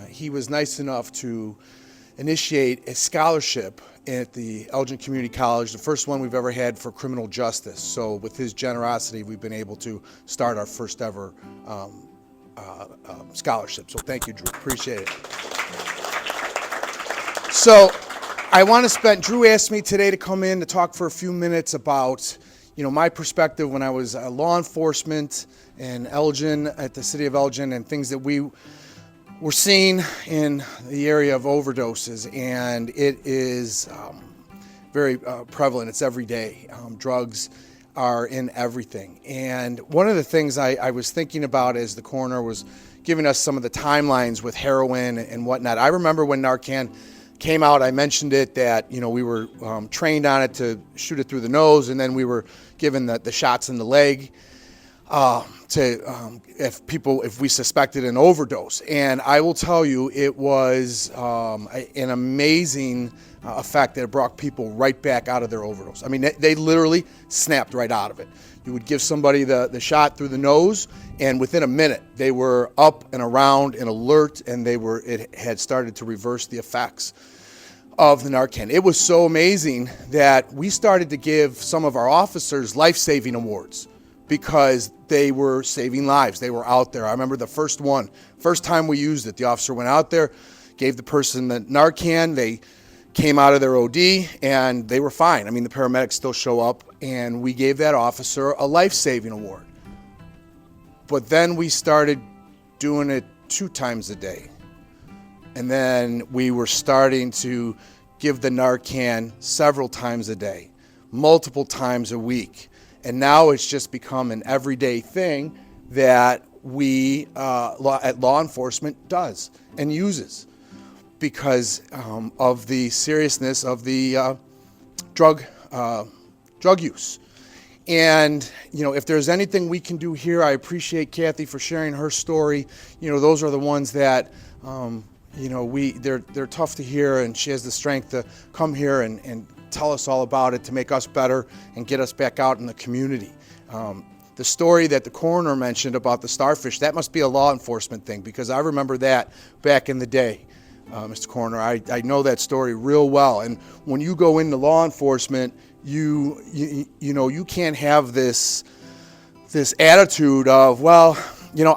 he was nice enough to initiate a scholarship at the Elgin Community College, the first one we've ever had for criminal justice. So with his generosity, we've been able to start our first ever scholarship. So thank you, Drew, appreciate it. So I want to Drew asked me today to come in to talk for a few minutes about my perspective when I was law enforcement in Elgin, at the city of Elgin, and things that we're seeing in the area of overdoses, and it is very prevalent. It's every day. Drugs are in everything. And one of the things I was thinking about as the coroner was giving us some of the timelines with heroin and whatnot. I remember when Narcan came out, I mentioned it, that we were trained on it to shoot it through the nose, and then we were given the shots in the leg. If we suspected an overdose. And I will tell you, it was an amazing effect that it brought people right back out of their overdose. I mean, they literally snapped right out of it. You would give somebody the shot through the nose, and within a minute, they were up and around and alert, and it had started to reverse the effects of the Narcan. It was so amazing that we started to give some of our officers life-saving awards, because they were saving lives. They were out there. I remember the first time we used it, the officer went out there, gave the person the Narcan, they came out of their OD, and they were fine. I mean, the paramedics still show up, and we gave that officer a life-saving award. But then we started doing it 2 times a day. And then we were starting to give the Narcan several times a day, multiple times a week. And now it's just become an everyday thing that we, at law enforcement, does and uses. because of the seriousness of the drug use. And, if there's anything we can do here, I appreciate Kathy for sharing her story. Those are the ones that, they're tough to hear, and she has the strength to come here and tell us all about it to make us better and get us back out in the community. The story that the coroner mentioned about the starfish, that must be a law enforcement thing, because I remember that back in the day, Mr. Coroner. I know that story real well. And when you go into law enforcement, you can't have this attitude of, well,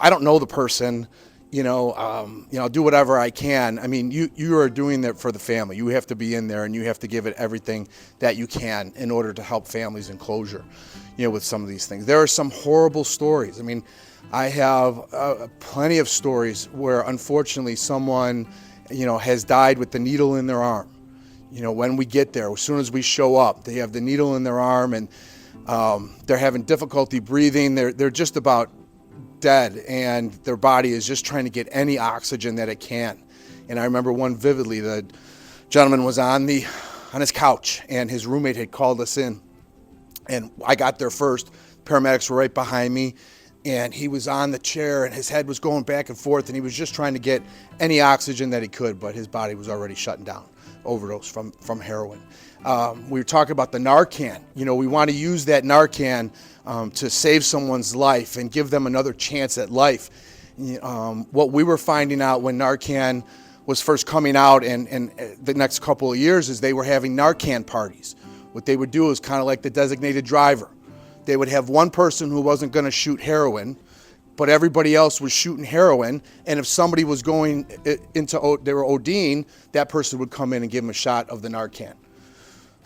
I don't know the person, I'll do whatever I can. I mean, you are doing that for the family. You have to be in there, and you have to give it everything that you can in order to help families in closure, with some of these things. There are some horrible stories. I mean, I have plenty of stories where, unfortunately, someone, has died with the needle in their arm. When we get there, as soon as we show up, they have the needle in their arm, and they're having difficulty breathing. They're just about dead, and their body is just trying to get any oxygen that it can. And I remember one vividly. The gentleman was on his couch, and his roommate had called us in, and I got there first. Paramedics were right behind me, and he was on the chair, and his head was going back and forth, and he was just trying to get any oxygen that he could, but his body was already shutting down. Overdose from heroin. We were talking about the Narcan. We want to use that Narcan to save someone's life and give them another chance at life. What we were finding out when Narcan was first coming out, and the next couple of years, is they were having Narcan parties. What they would do is kind of like the designated driver. They would have one person who wasn't going to shoot heroin, but everybody else was shooting heroin, and if somebody was going they were ODing, that person would come in and give them a shot of the Narcan.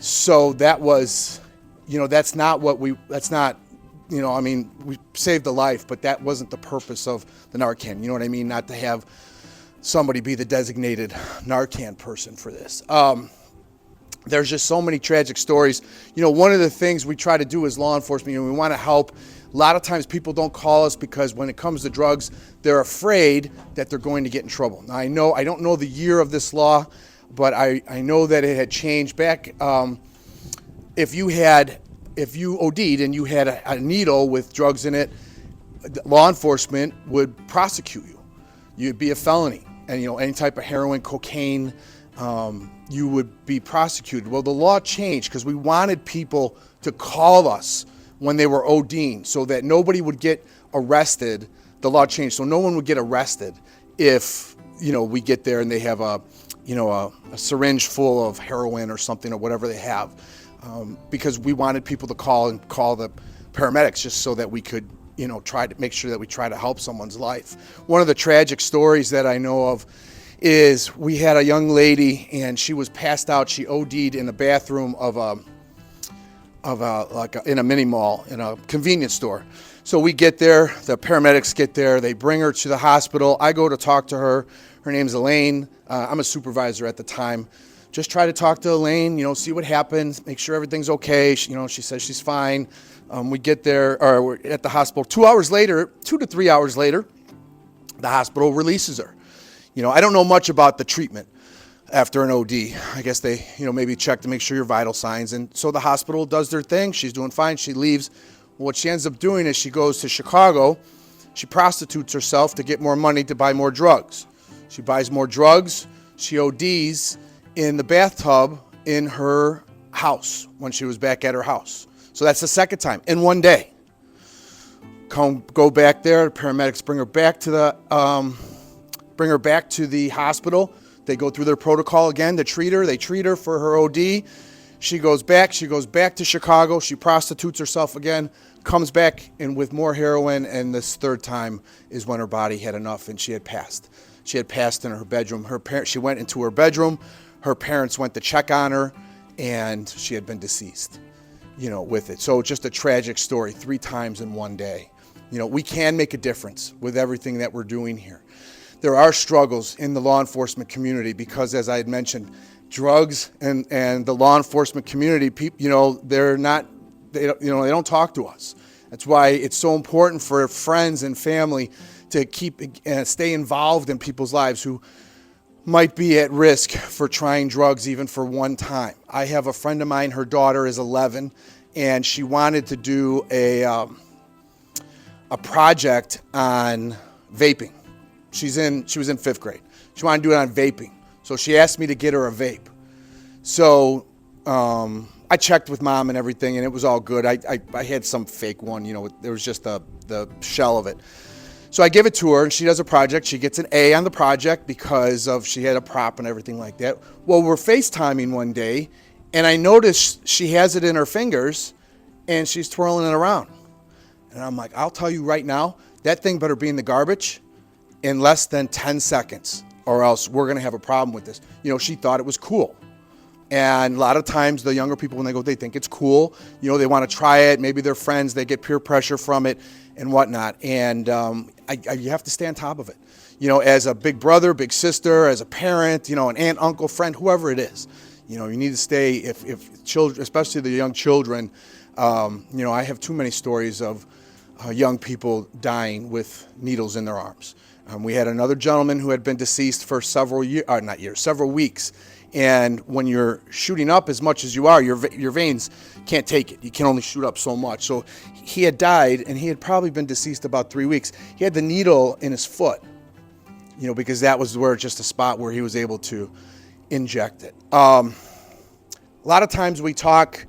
So that was, that's not, we saved a life, but that wasn't the purpose of the Narcan, you know what I mean? Not to have somebody be the designated Narcan person for this. There's just so many tragic stories. One of the things we try to do as law enforcement, we want to help. A lot of times people don't call us because when it comes to drugs, they're afraid that they're going to get in trouble. Now, I don't know the year of this law, but I know that it had changed back. If you OD'd and you had a needle with drugs in it, law enforcement would prosecute you. You'd be a felony. And, any type of heroin, cocaine, you would be prosecuted. Well, the law changed because we wanted people to call us when they were ODing so that nobody would get arrested. The law changed so no one would get arrested if, we get there and they have a syringe full of heroin or something or whatever they have. Because we wanted people to call the paramedics just so that we could, try to make sure that we try to help someone's life. One of the tragic stories that I know of is we had a young lady, and she was passed out. She OD'd in the bathroom in a mini mall, in a convenience store. So we get there, the paramedics get there, they bring her to the hospital. I go to talk to her. Her name's Elaine. I'm a supervisor at the time. Just try to talk to Elaine, see what happens, make sure everything's okay. She says she's fine. We get there, or we're at the hospital. 2 to 3 hours later, the hospital releases her. I don't know much about the treatment after an OD. I guess they, maybe check to make sure your vital signs. And so the hospital does their thing. She's doing fine. She leaves. What she ends up doing is she goes to Chicago. She prostitutes herself to get more money to buy more drugs. She buys more drugs. She ODs in the bathtub in her house when she was back at her house. So that's the second time in one day. Go back there. The paramedics bring her back to the hospital. They go through their protocol again to treat her. They treat her for her OD. She goes back to Chicago. She prostitutes herself again, comes back and with more heroin, and this third time is when her body had enough and she had passed. She had passed in her bedroom. She went into her bedroom. Her parents went to check on her, and she had been deceased, with it. So just a tragic story, 3 times in one day. We can make a difference with everything that we're doing here. There are struggles in the law enforcement community because, as I had mentioned, drugs and the law enforcement community, they don't talk to us. That's why it's so important for friends and family to stay involved in people's lives who might be at risk for trying drugs even for one time. I have a friend of mine, her daughter is 11, and she wanted to do a project on vaping. She was in 5th grade. She wanted to do it on vaping. So she asked me to get her a vape. So I checked with mom and everything, and it was all good. I had some fake one, there was just the shell of it. So I give it to her, and she does a project. She gets an A on the project because she had a prop and everything like that. Well, we're FaceTiming one day, and I noticed she has it in her fingers, and she's twirling it around. And I'm like, I'll tell you right now, that thing better be in the garbage in less than 10 seconds, or else we're going to have a problem with this. She thought it was cool. And a lot of times the younger people, when they go, they think it's cool. They want to try it. Maybe they're friends. They get peer pressure from it and whatnot. And you have to stay on top of it. As a big brother, big sister, as a parent, an aunt, uncle, friend, whoever it is. You need to stay, if children, especially the young children, I have too many stories of young people dying with needles in their arms. We had another gentleman who had been deceased for several weeks. And when you're shooting up as much as you are, your veins can't take it. You can only shoot up so much. So he had died, and he had probably been deceased about 3 weeks. He had the needle in his foot, because that was just a spot where he was able to inject it. A lot of times we talk,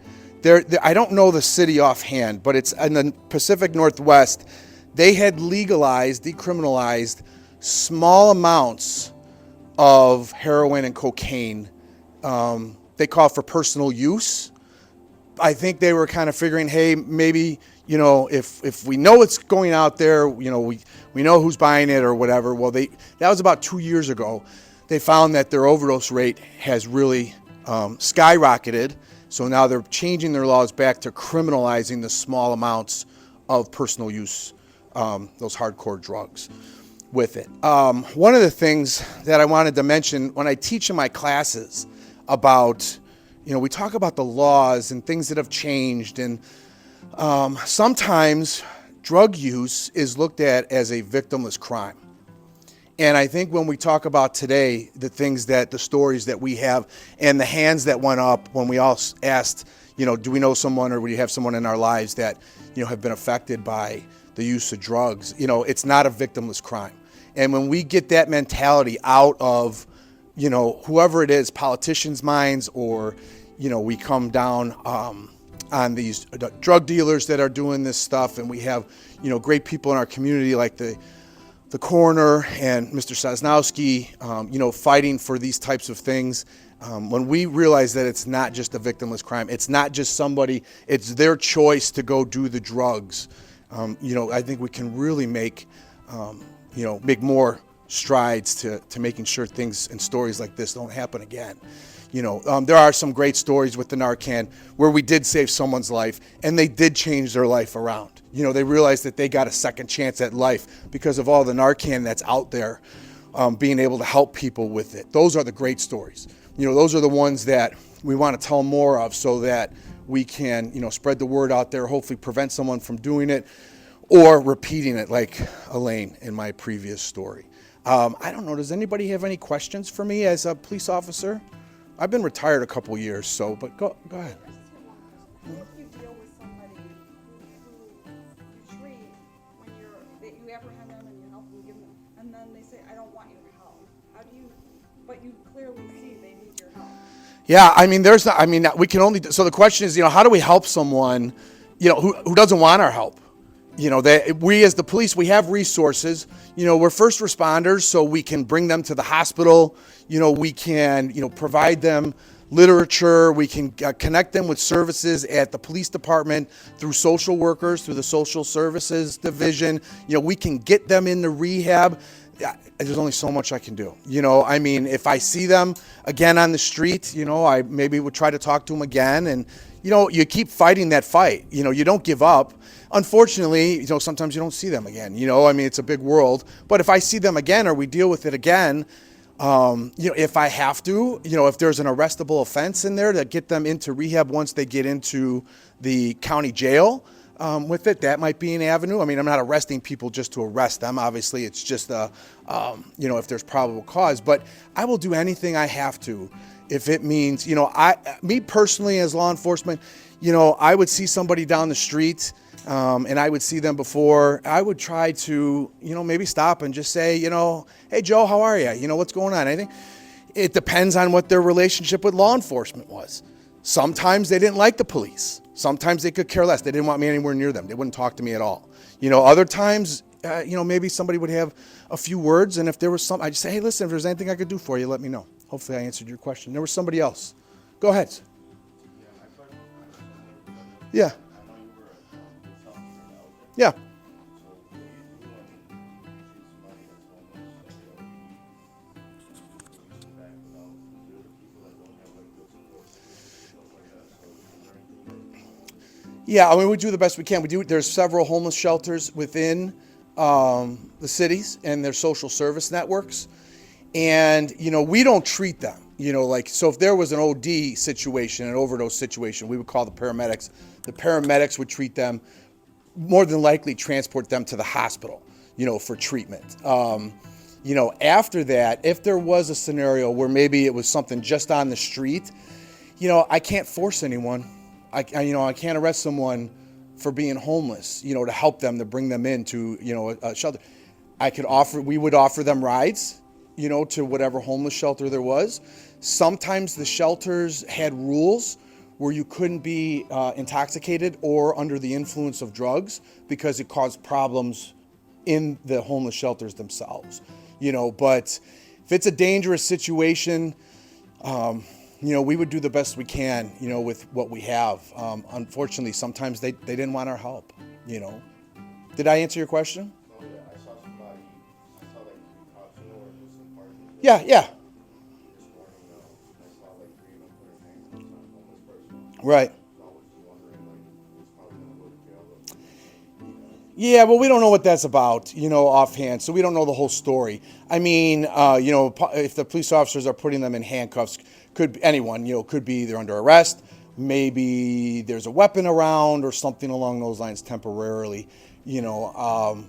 I don't know the city offhand, but it's in the Pacific Northwest. They had decriminalized small amounts of heroin and cocaine. They call for personal use. I think they were kind of figuring, hey, maybe, if we know it's going out there, we know who's buying it or whatever. Well, that was about 2 years ago. They found that their overdose rate has really skyrocketed. So now they're changing their laws back to criminalizing the small amounts of personal use, those hardcore drugs with it. One of the things that I wanted to mention when I teach in my classes about, we talk about the laws and things that have changed, and sometimes drug use is looked at as a victimless crime. And I think when we talk about today, the stories that we have and the hands that went up when we all asked, do we know someone or do we have someone in our lives that, have been affected by the use of drugs? It's not a victimless crime. And when we get that mentality out of, whoever it is, politicians' minds, or, we come down on these drug dealers that are doing this stuff, and we have, great people in our community like the Coroner and Mr. Sosnowski, fighting for these types of things. When we realize that it's not just a victimless crime, it's not just somebody, it's their choice to go do the drugs. I think we can really make more strides to making sure things and stories like this don't happen again. There are some great stories with the Narcan where we did save someone's life and they did change their life around. They realized that they got a second chance at life because of all the Narcan that's out there, being able to help people with it. Those are the great stories. Those are the ones that we want to tell more of so that we can, spread the word out there, hopefully prevent someone from doing it or repeating it like Elaine in my previous story. I don't know, does anybody have any questions for me as a police officer? I've been retired a couple years, but go ahead. What if you deal with somebody who you treat that you apprehend them and you help them, give them, and then they say, I don't want your help. But you clearly see they need your help. Yeah, we can only, so the question is, how do we help someone, who doesn't want our help? We as the police, we have resources. We're first responders, so we can bring them to the hospital. We can, provide them literature. We can connect them with services at the police department through social workers, through the social services division. We can get them into rehab. There's only so much I can do. If I see them again on the street, I maybe would try to talk to them again. And, you keep fighting that fight. You don't give up. Unfortunately, sometimes you don't see them again. It's a big world. But if I see them again or we deal with it again, if I have to, if there's an arrestable offense in there to get them into rehab once they get into the county jail, with it. That might be an avenue. I mean, I'm not arresting people just to arrest them. Obviously, it's just if there's probable cause. But I will do anything I have to if it means, me personally as law enforcement, I would see somebody down the street and I would see them before. I would try to, maybe stop and just say, hey, Joe, how are you? What's going on? Anything? It depends on what their relationship with law enforcement was. Sometimes they didn't like the police. Sometimes they could care less. They didn't want me anywhere near them. They wouldn't talk to me at all. Other times, maybe somebody would have a few words, and if there was something, I'd just say, hey, listen, if there's anything I could do for you, let me know. Hopefully I answered your question. There was somebody else. Go ahead. Yeah. Yeah. Yeah, I mean, we do the best we can. There's several homeless shelters within the cities and their social service networks. And, we don't treat them, so if there was an OD situation, an overdose situation, we would call the paramedics. The paramedics would treat them, more than likely transport them to the hospital, for treatment. After that, if there was a scenario where maybe it was something just on the street, I can't force anyone. I can't arrest someone for being homeless, to help them, to bring them into, a shelter. We would offer them rides, to whatever homeless shelter there was. Sometimes the shelters had rules where you couldn't be intoxicated or under the influence of drugs because it caused problems in the homeless shelters themselves. But if it's a dangerous situation, we would do the best we can, with what we have. Unfortunately, sometimes they didn't want our help, Did I answer your question? Oh, yeah. I saw somebody, like 3 cops, where it was some parking. Yeah. This morning, I saw like 3 of them put their hands on a homeless person. Right. I was wondering, who's probably going to go to jail. Yeah, well, we don't know what that's about, offhand. So we don't know the whole story. I mean, if the police officers are putting them in handcuffs, could be they're under arrest. Maybe there's a weapon around or something along those lines temporarily, so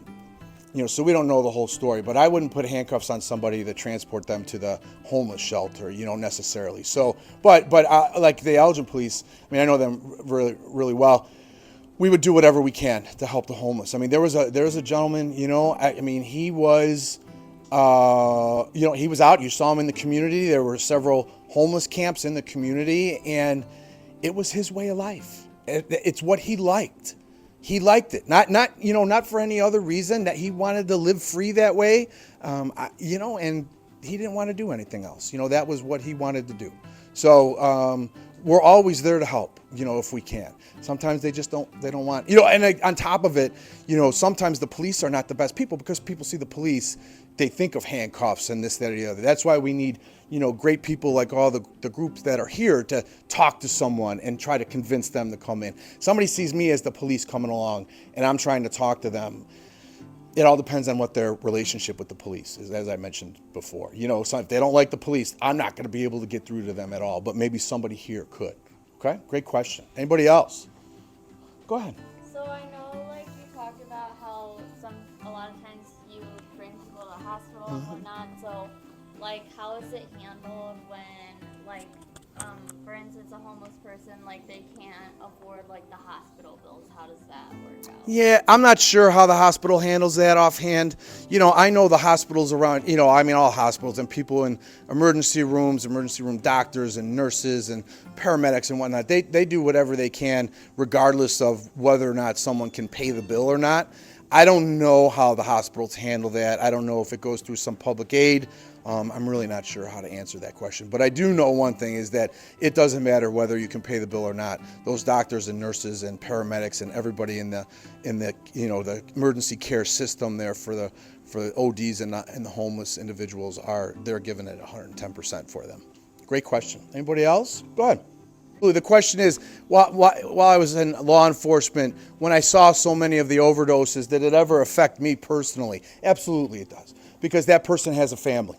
we don't know the whole story. But I wouldn't put handcuffs on somebody to transport them to the homeless shelter, necessarily. So, but like the Elgin police, I mean, I know them really, really well. We would do whatever we can to help the homeless. I mean, there was a gentleman, he was, he was out. You saw him in the community. There were several homeless camps in the community, and it was his way of life. It's what he liked. He liked it. Not for any other reason, that he wanted to live free that way, and he didn't want to do anything else. That was what he wanted to do. So we're always there to help, if we can. Sometimes they don't want, and on top of it, sometimes the police are not the best people because people see the police, they think of handcuffs and this, that, or the other. That's why we need, great people like all the groups that are here to talk to someone and try to convince them to come in. Somebody sees me as the police coming along and I'm trying to talk to them. It all depends on what their relationship with the police is, as I mentioned before. So if they don't like the police, I'm not going to be able to get through to them at all, but maybe somebody here could. Okay, great question. Anybody else? Go ahead. So I know, you talked about how a lot of times you bring people to the hospital and whatnot. So, how is it handled when, for instance, a homeless person, they can't afford, the hospital bills? How does that work out? Yeah, I'm not sure how the hospital handles that offhand. I know the hospitals around, all hospitals and people in emergency room doctors and nurses and paramedics and whatnot. They do whatever they can regardless of whether or not someone can pay the bill or not. I don't know how the hospitals handle that. I don't know if it goes through some public aid. I'm really not sure how to answer that question. But I do know one thing is that it doesn't matter whether you can pay the bill or not. Those doctors and nurses and paramedics and everybody in the the emergency care system there for the ODs and the homeless individuals they're giving it 110% for them. Great question. Anybody else? Go ahead. The question is, while I was in law enforcement, when I saw so many of the overdoses, did it ever affect me personally? Absolutely it does, because that person has a family.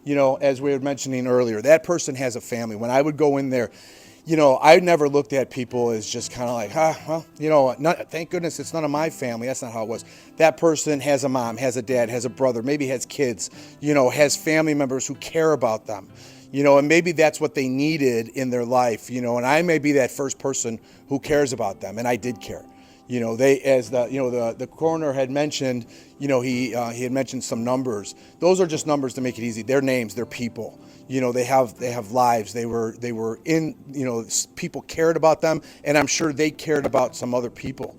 As we were mentioning earlier, that person has a family. When I would go in there, I never looked at people as just kind of like, well, thank goodness it's none of my family. That's not how it was. That person has a mom, has a dad, has a brother, maybe has kids, has family members who care about them, and maybe that's what they needed in their life, and I may be that first person who cares about them, and I did care. As the coroner had mentioned, he had mentioned some numbers. Those are just numbers to make it easy. They're names, they're people. They have lives. They were in, people cared about them, and I'm sure they cared about some other people,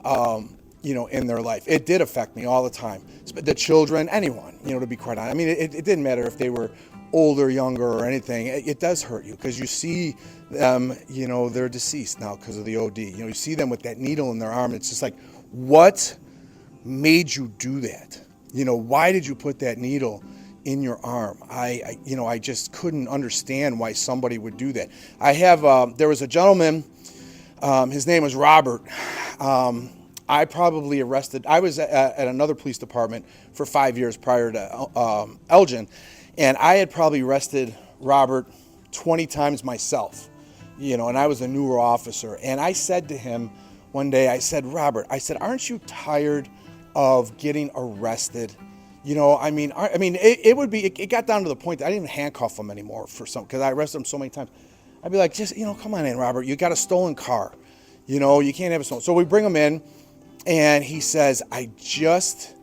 in their life. It did affect me all the time. The children, anyone, to be quite honest. I mean, it didn't matter if they were older, younger, or anything. It does hurt you because you see them, they're deceased now because of the OD. You see them with that needle in their arm. It's just like, what made you do that? Why did you put that needle in your arm? I just couldn't understand why somebody would do that. There was a gentleman, his name was Robert. I was at another police department for 5 years prior to Elgin, and I had probably arrested Robert 20 times myself, and I was a newer officer. And I said to him one day, I said, Robert, aren't you tired of getting arrested? It got down to the point that I didn't even handcuff him anymore because I arrested him so many times. I'd be like, just, come on in, Robert, you got a stolen car. You can't have a stolen. So we bring him in, and he says, I just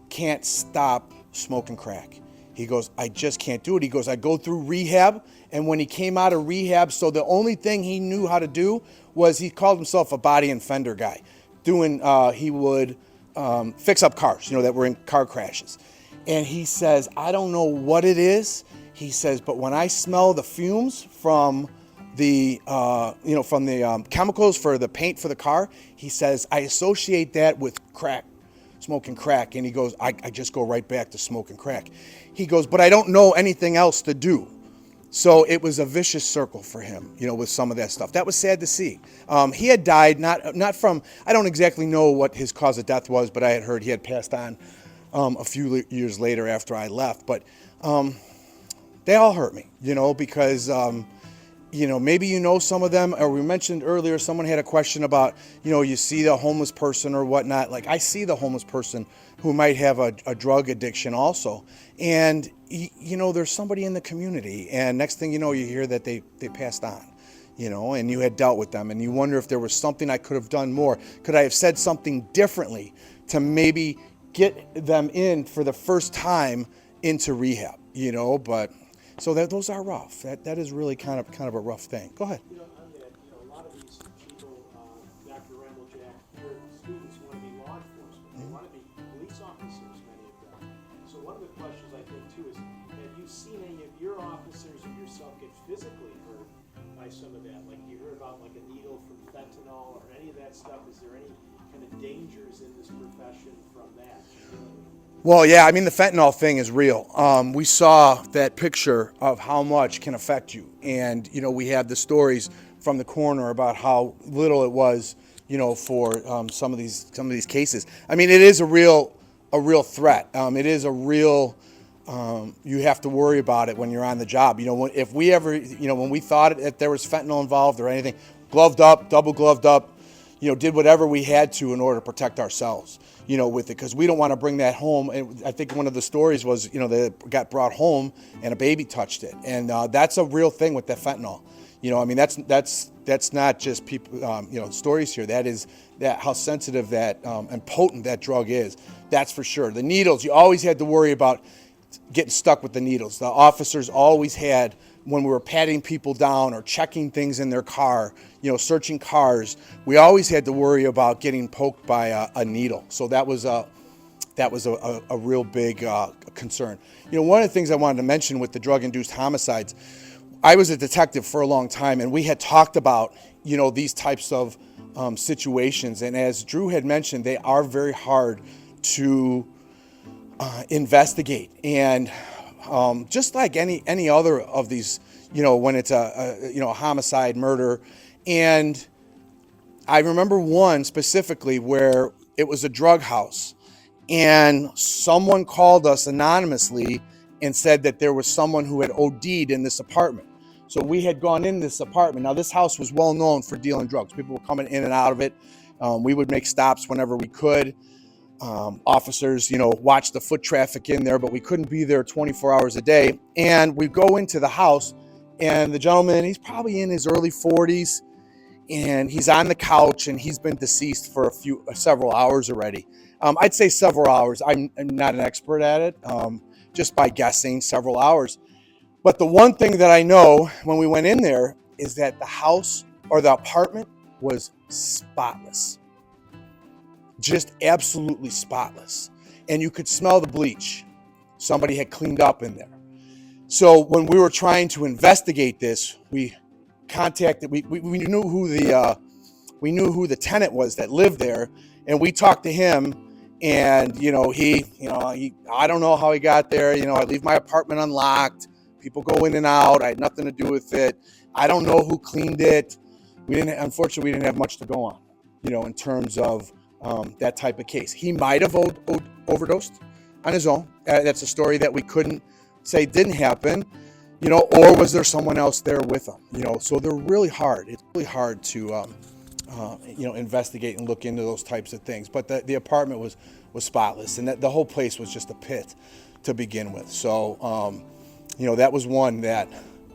can't stop smoking crack. He goes, I just can't do it. He goes, I go through rehab, and when he came out of rehab, so the only thing he knew how to do was he called himself a body and fender guy. He would fix up cars, that were in car crashes. And he says, I don't know what it is. He says, but when I smell the fumes from the chemicals for the paint for the car, he says, I associate that with crack, smoking crack. And he goes, I just go right back to smoking crack. He goes, but I don't know anything else to do. So it was a vicious circle for him, with some of that stuff. That was sad to see. He had died, not from, I don't exactly know what his cause of death was, but I had heard he had passed on a few years later after I left. But they all hurt me, because, maybe some of them, or we mentioned earlier, someone had a question about, you see the homeless person or whatnot. Like, I see the homeless person who might have a drug addiction also. And, there's somebody in the community, and next thing you know, you hear that they passed on, and you had dealt with them, and you wonder if there was something I could have done more. Could I have said something differently to maybe get them in for the first time into rehab, but so those are rough. That is really kind of a rough thing. Go ahead. On that, a lot of these people, Dr. Randall Jack, their students want to be law enforcement. They want to be police officers, many of them. So one of the questions I think too is, have you seen any of your officers or yourself get physically hurt by some of that? Like you heard about like a needle from fentanyl or any of that stuff. Is there any kind of dangers in this profession from that? Well, yeah, the fentanyl thing is real. We saw that picture of how much can affect you. And, we have the stories from the coroner about how little it was, for some of these cases. It is a real threat. It is a real, you have to worry about it when you're on the job. If we ever, when we thought that there was fentanyl involved or anything, gloved up, double gloved up, did whatever we had to in order to protect ourselves, with it, because we don't want to bring that home. And I think one of the stories was, they got brought home and a baby touched it. And that's a real thing with that fentanyl. That's not just people, stories here. That is how sensitive that and potent that drug is. That's for sure. The needles, you always had to worry about getting stuck with the needles. The officers always had, when we were patting people down or checking things in their car, searching cars, we always had to worry about getting poked by a needle. So that was a real big concern. One of the things I wanted to mention with the drug-induced homicides, I was a detective for a long time, and we had talked about, these types of situations. And as Drew had mentioned, they are very hard to investigate. And just like any other of these, when it's a homicide, murder. And I remember one specifically where it was a drug house, and someone called us anonymously and said that there was someone who had OD'd in this apartment. So we had gone in this apartment. Now this house was well known for dealing drugs. People were coming in and out of it. We would make stops whenever we could. Officers, watch the foot traffic in there, but we couldn't be there 24 hours a day. And we go into the house, and the gentleman, he's probably in his early 40s, and he's on the couch, and he's been deceased for several hours already. I'd say several hours. I'm not an expert at it, just by guessing several hours. But the one thing that I know when we went in there is that the house or the apartment was spotless. Just absolutely spotless. And you could smell the bleach. Somebody had cleaned up in there. So when we were trying to investigate this, we contacted, we knew who the tenant was that lived there, and we talked to him. And I don't know how he got there. I leave my apartment unlocked. People go in and out. I had nothing to do with it. I don't know who cleaned it. Unfortunately, we didn't have much to go on, in terms of that type of case. He might have overdosed on his own. That's a story that we couldn't say didn't happen, or was there someone else there with him? So they're really hard. It's really hard to, investigate and look into those types of things. But the apartment was spotless, and the whole place was just a pit to begin with. So, that was one that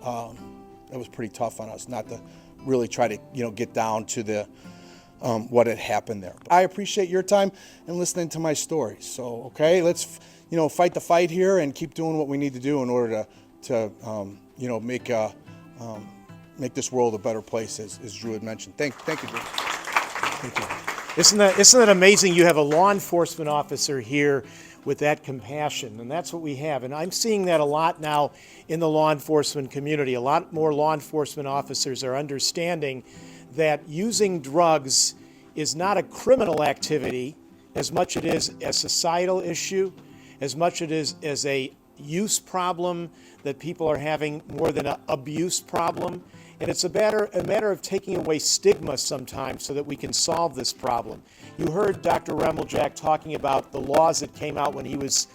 was pretty tough on us, not to really try to, get down to the what had happened there. I appreciate your time and listening to my story. So, okay, let's, fight the fight here and keep doing what we need to do in order to make this world a better place, as Drew had mentioned. Thank you, Drew. Thank you. Isn't that amazing? You have a law enforcement officer here with that compassion, and that's what we have. And I'm seeing that a lot now in the law enforcement community. A lot more law enforcement officers are understanding that using drugs is not a criminal activity as much it is a societal issue, as much it is as a use problem that people are having more than an abuse problem. And it's a matter of taking away stigma sometimes so that we can solve this problem. You heard Dr. Remeljack talking about the laws that came out when he was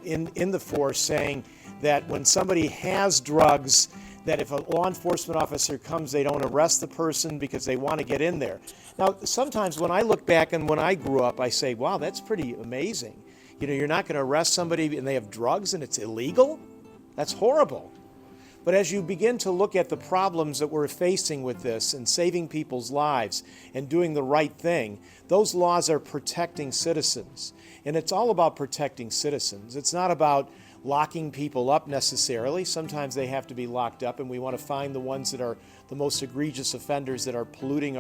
in the force, saying that when somebody has drugs, that if a law enforcement officer comes, they don't arrest the person because they want to get in there. Now, sometimes when I look back and when I grew up, I say, wow, that's pretty amazing. You're not going to arrest somebody and they have drugs and it's illegal? That's horrible. But as you begin to look at the problems that we're facing with this and saving people's lives and doing the right thing, those laws are protecting citizens. And it's all about protecting citizens. It's not about locking people up necessarily. Sometimes they have to be locked up, and we want to find the ones that are the most egregious offenders that are polluting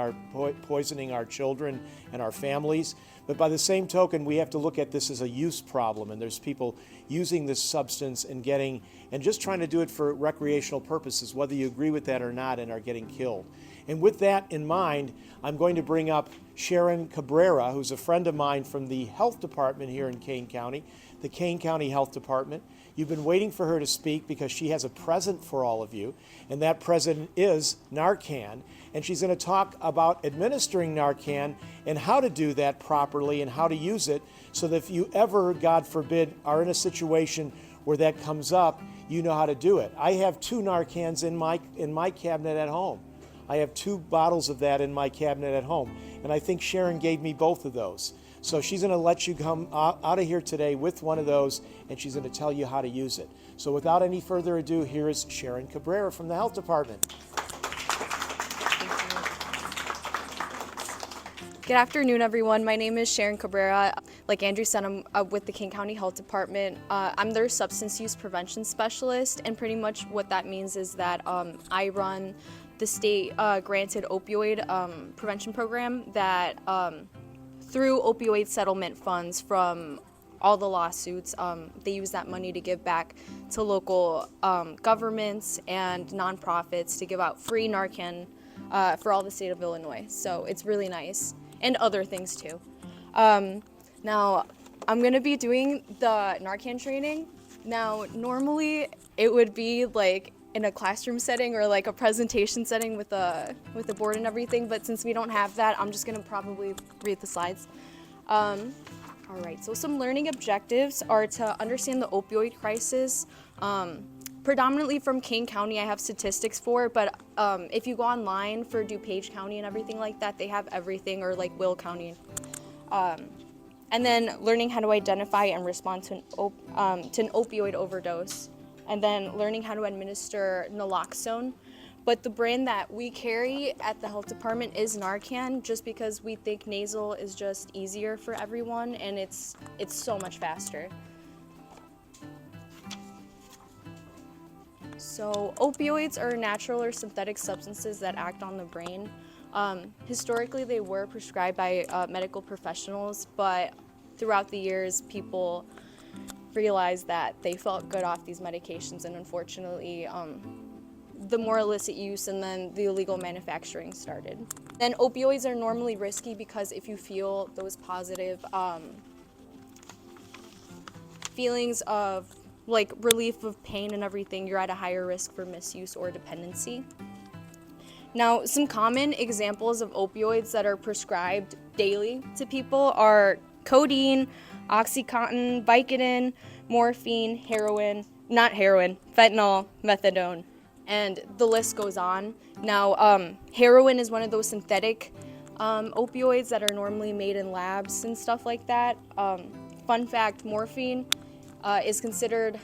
poisoning our children and our families. But by the same token, we have to look at this as a use problem, and there's people using this substance and just trying to do it for recreational purposes, whether you agree with that or not, and are getting killed. And with that in mind, I'm going to bring up Sharon Cabrera, who's a friend of mine from the health department here in Kane County, the Kane County Health Department. You've been waiting for her to speak because she has a present for all of you, and that present is Narcan. And she's going to talk about administering Narcan and how to do that properly and how to use it so that if you ever, God forbid, are in a situation where that comes up, you know how to do it. I have 2 Narcans in my cabinet at home. I have 2 bottles of that in my cabinet at home, and I think Sharon gave me both of those. So she's going to let you come out of here today with one of those, and she's going to tell you how to use it. So without any further ado, here is Sharon Cabrera from the Health Department. Good afternoon, everyone. My name is Sharon Cabrera. Like Andrew said, I'm with the Kane County Health Department. I'm their substance use prevention specialist, and pretty much what that means is that I run the state granted opioid prevention program that through opioid settlement funds from all the lawsuits, they use that money to give back to local governments and nonprofits to give out free Narcan for all the state of Illinois. So it's really nice, and other things too. Now, I'm gonna be doing the Narcan training. Now, normally it would be like in a classroom setting or like a presentation setting with a board and everything, but since we don't have that, I'm just gonna probably read the slides. All right, so some learning objectives are to understand the opioid crisis, predominantly from Kane County, I have statistics for, but if you go online for DuPage County and everything like that, they have everything, or like Will County. And then learning how to identify and respond to an opioid overdose, and then learning how to administer naloxone. But the brand that we carry at the health department is Narcan, just because we think nasal is just easier for everyone, and it's so much faster. So opioids are natural or synthetic substances that act on the brain. Historically, they were prescribed by medical professionals, but throughout the years, people realized that they felt good off these medications, and unfortunately, the more illicit use and then the illegal manufacturing started. And opioids are normally risky because if you feel those positive feelings of like relief of pain and everything, you're at a higher risk for misuse or dependency. Now, some common examples of opioids that are prescribed daily to people are codeine, OxyContin, Vicodin, morphine, fentanyl, methadone, and the list goes on. Now, heroin is one of those synthetic opioids that are normally made in labs and stuff like that. Fun fact, morphine is considered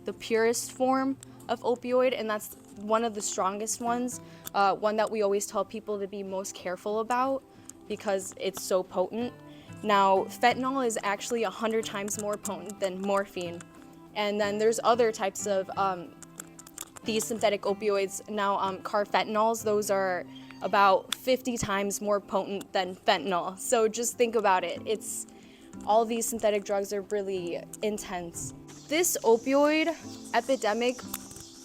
the purest form of opioid, and that's one of the strongest ones, one that we always tell people to be most careful about because it's so potent. Now, fentanyl is actually 100 times more potent than morphine. And then there's other types of these synthetic opioids. Now, carfentanyls, those are about 50 times more potent than fentanyl. So just think about it. All these synthetic drugs are really intense. This opioid epidemic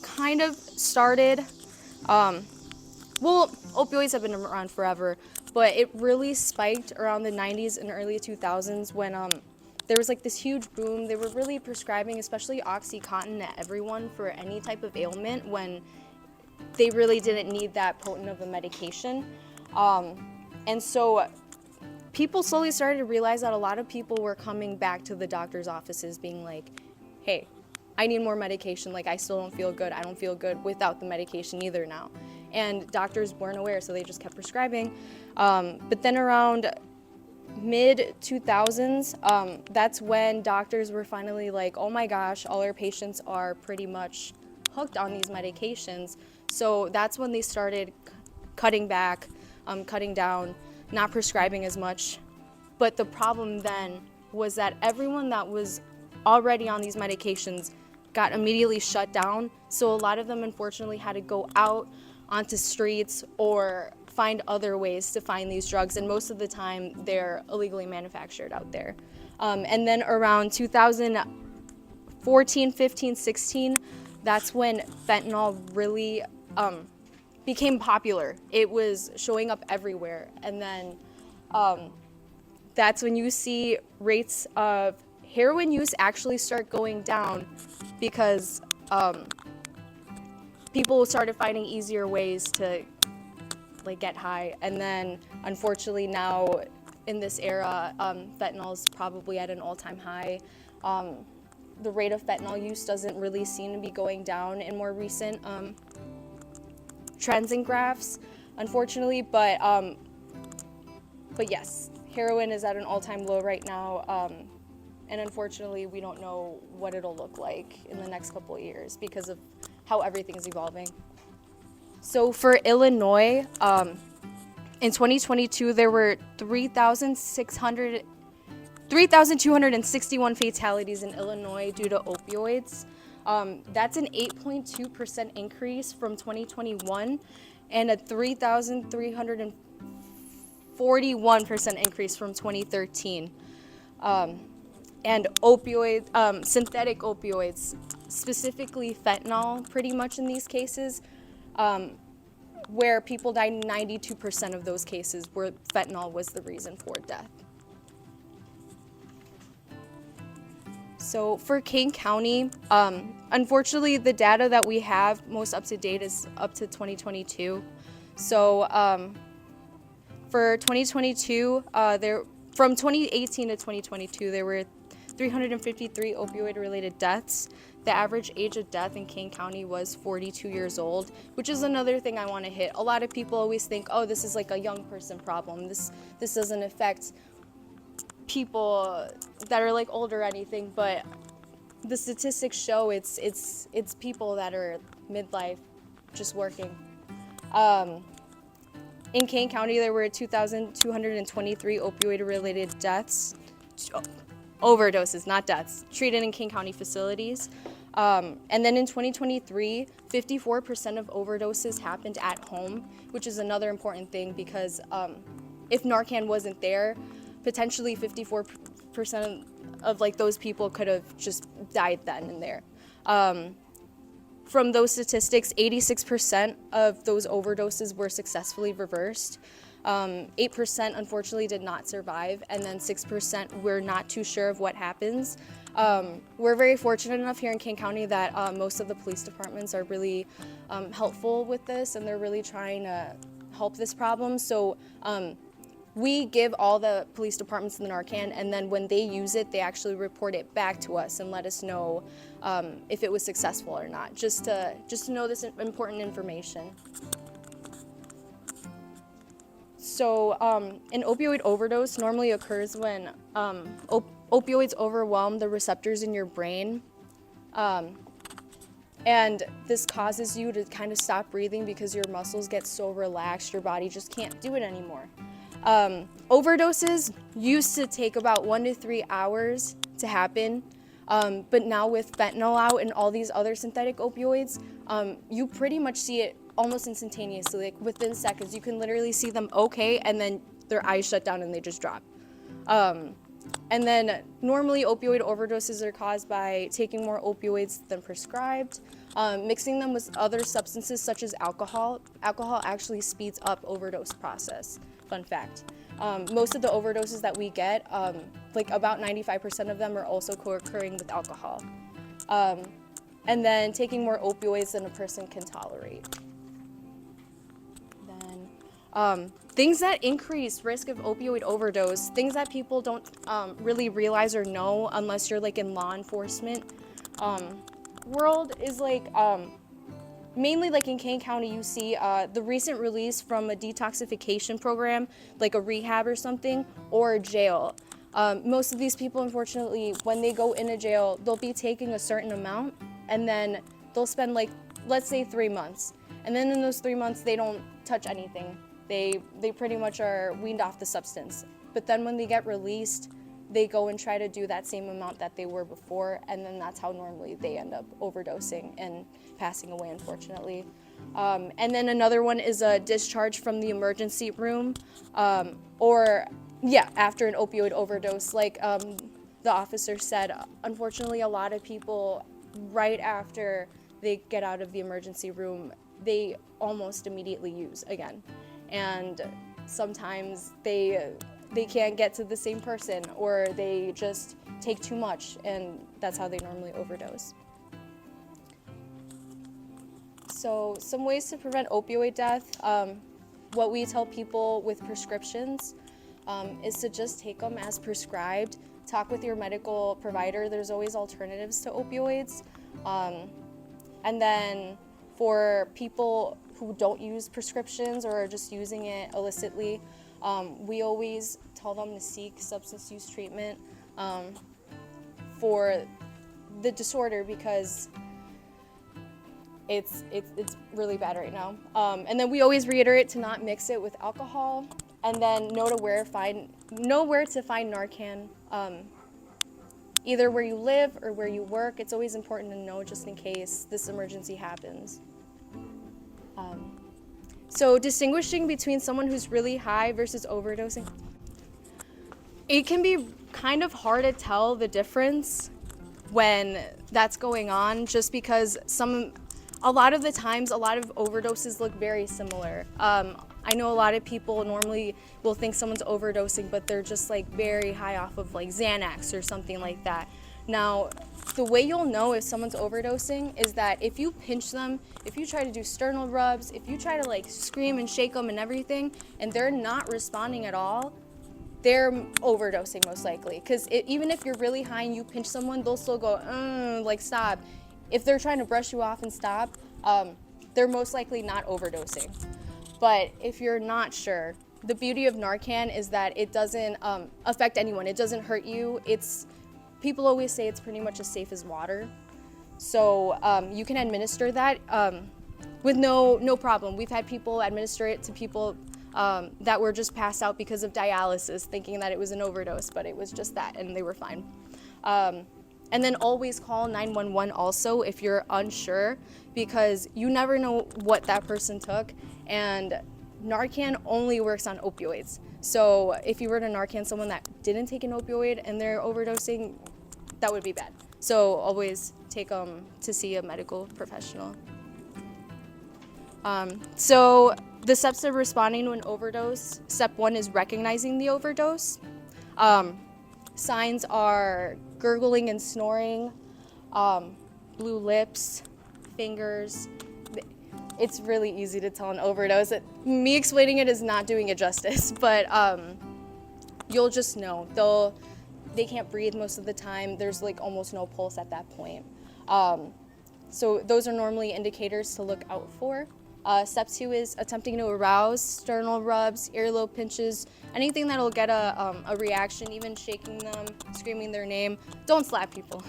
kind of started, opioids have been around forever, but it really spiked around the 90s and early 2000s when there was like this huge boom. They were really prescribing, especially OxyContin, to everyone for any type of ailment when they really didn't need that potent of a medication. And so people slowly started to realize that a lot of people were coming back to the doctor's offices being like, hey, I need more medication. Like, I still don't feel good. I don't feel good without the medication either now. And doctors weren't aware, so they just kept prescribing. But then around mid-2000s, that's when doctors were finally like, oh my gosh, all our patients are pretty much hooked on these medications. So that's when they started cutting back, cutting down, not prescribing as much. But the problem then was that everyone that was already on these medications got immediately shut down. So a lot of them unfortunately had to go out onto streets or find other ways to find these drugs, and most of the time they're illegally manufactured out there. And then around 2014, 15, 16, that's when fentanyl really became popular. It was showing up everywhere, and then that's when you see rates of heroin use actually start going down because people started finding easier ways to like get high. And then unfortunately now in this era, fentanyl is probably at an all-time high. The rate of fentanyl use doesn't really seem to be going down in more recent trends and graphs, unfortunately, but yes, heroin is at an all-time low right now, and unfortunately we don't know what it'll look like in the next couple of years because of how everything's evolving. So for Illinois, in 2022 there were 3,261 fatalities in Illinois due to opioids. That's an 8.2% increase from 2021 and a 3,341% increase from 2013. And synthetic opioids, specifically fentanyl, pretty much in these cases, where people died in 92% of those cases where fentanyl was the reason for death. So for Kane County, unfortunately the data that we have most up to date is up to 2022. So for 2022, from 2018 to 2022, there were 353 opioid-related deaths. The average age of death in Kane County was 42 years old, which is another thing I want to hit. A lot of people always think, oh, this is like a young person problem. This doesn't affect people that are like older or anything, but the statistics show it's people that are midlife just working. In Kane County, there were 2,223 opioid-related deaths, overdoses, not deaths, treated in Kane County facilities. And then in 2023, 54% of overdoses happened at home, which is another important thing because if Narcan wasn't there, potentially 54% of like those people could have just died then and there. From those statistics, 86% of those overdoses were successfully reversed. 8% unfortunately did not survive, and then 6% we're not too sure of what happens. We're very fortunate enough here in Kane County that most of the police departments are really helpful with this, and they're really trying to help this problem. So we give all the police departments the Narcan, and then when they use it, they actually report it back to us and let us know if it was successful or not, just to know this important information. So an opioid overdose normally occurs when opioids overwhelm the receptors in your brain. And this causes you to kind of stop breathing because your muscles get so relaxed, your body just can't do it anymore. Overdoses used to take about 1 to 3 hours to happen, but now with fentanyl out and all these other synthetic opioids, you pretty much see it almost instantaneously, like within seconds. You can literally see them okay, and then their eyes shut down and they just drop. And then normally opioid overdoses are caused by taking more opioids than prescribed, mixing them with other substances such as alcohol. Alcohol actually speeds up overdose process. Fun fact. Most of the overdoses that we get, like about 95% of them are also co-occurring with alcohol. And then taking more opioids than a person can tolerate. Then things that increase risk of opioid overdose, things that people don't really realize or know unless you're like in law enforcement world is like, mainly like in Kane County, you see the recent release from a detoxification program, like a rehab or something, or a jail. Most of these people, unfortunately, when they go into jail, they'll be taking a certain amount, and then they'll spend like, let's say 3 months. And then in those 3 months, they don't touch anything. They pretty much are weaned off the substance. But then when they get released, they go and try to do that same amount that they were before, and then that's how normally they end up overdosing and passing away, unfortunately. And then another one is a discharge from the emergency room, or after an opioid overdose. Like the officer said, unfortunately, a lot of people, right after they get out of the emergency room, they almost immediately use again. And sometimes they can't get to the same person, or they just take too much, and that's how they normally overdose. So some ways to prevent opioid death, what we tell people with prescriptions is to just take them as prescribed. Talk with your medical provider. There's always alternatives to opioids. And then for people who don't use prescriptions or are just using it illicitly, we always tell them to seek substance use treatment for the disorder, because it's really bad right now. And then we always reiterate to not mix it with alcohol, and then know where to find Narcan, either where you live or where you work. It's always important to know just in case this emergency happens. So distinguishing between someone who's really high versus overdosing, it can be kind of hard to tell the difference when that's going on, just because a lot of the times, a lot of overdoses look very similar. I know a lot of people normally will think someone's overdosing, but they're just like very high off of like Xanax or something like that. Now, the way you'll know if someone's overdosing is that if you pinch them, if you try to do sternal rubs, if you try to like scream and shake them and everything, and they're not responding at all, they're overdosing most likely. Because even if you're really high and you pinch someone, they'll still go, like stop. If they're trying to brush you off and stop, they're most likely not overdosing. But if you're not sure, the beauty of Narcan is that it doesn't affect anyone. It doesn't hurt you. People always say it's pretty much as safe as water. So you can administer that with no problem. We've had people administer it to people that were just passed out because of dialysis, thinking that it was an overdose, but it was just that, and they were fine. And then always call 911 also if you're unsure, because you never know what that person took, and Narcan only works on opioids. So if you were to Narcan someone that didn't take an opioid and they're overdosing, that would be bad. So always take them to see a medical professional. So the steps of responding to an overdose, step 1 is recognizing the overdose. Signs are gurgling and snoring, blue lips, fingers. It's really easy to tell an overdose. Me explaining it is not doing it justice, but you'll just know. They can't breathe most of the time. There's like almost no pulse at that point. So those are normally indicators to look out for. Step 2 is attempting to arouse, sternal rubs, earlobe pinches, anything that'll get a reaction, even shaking them, screaming their name. Don't slap people.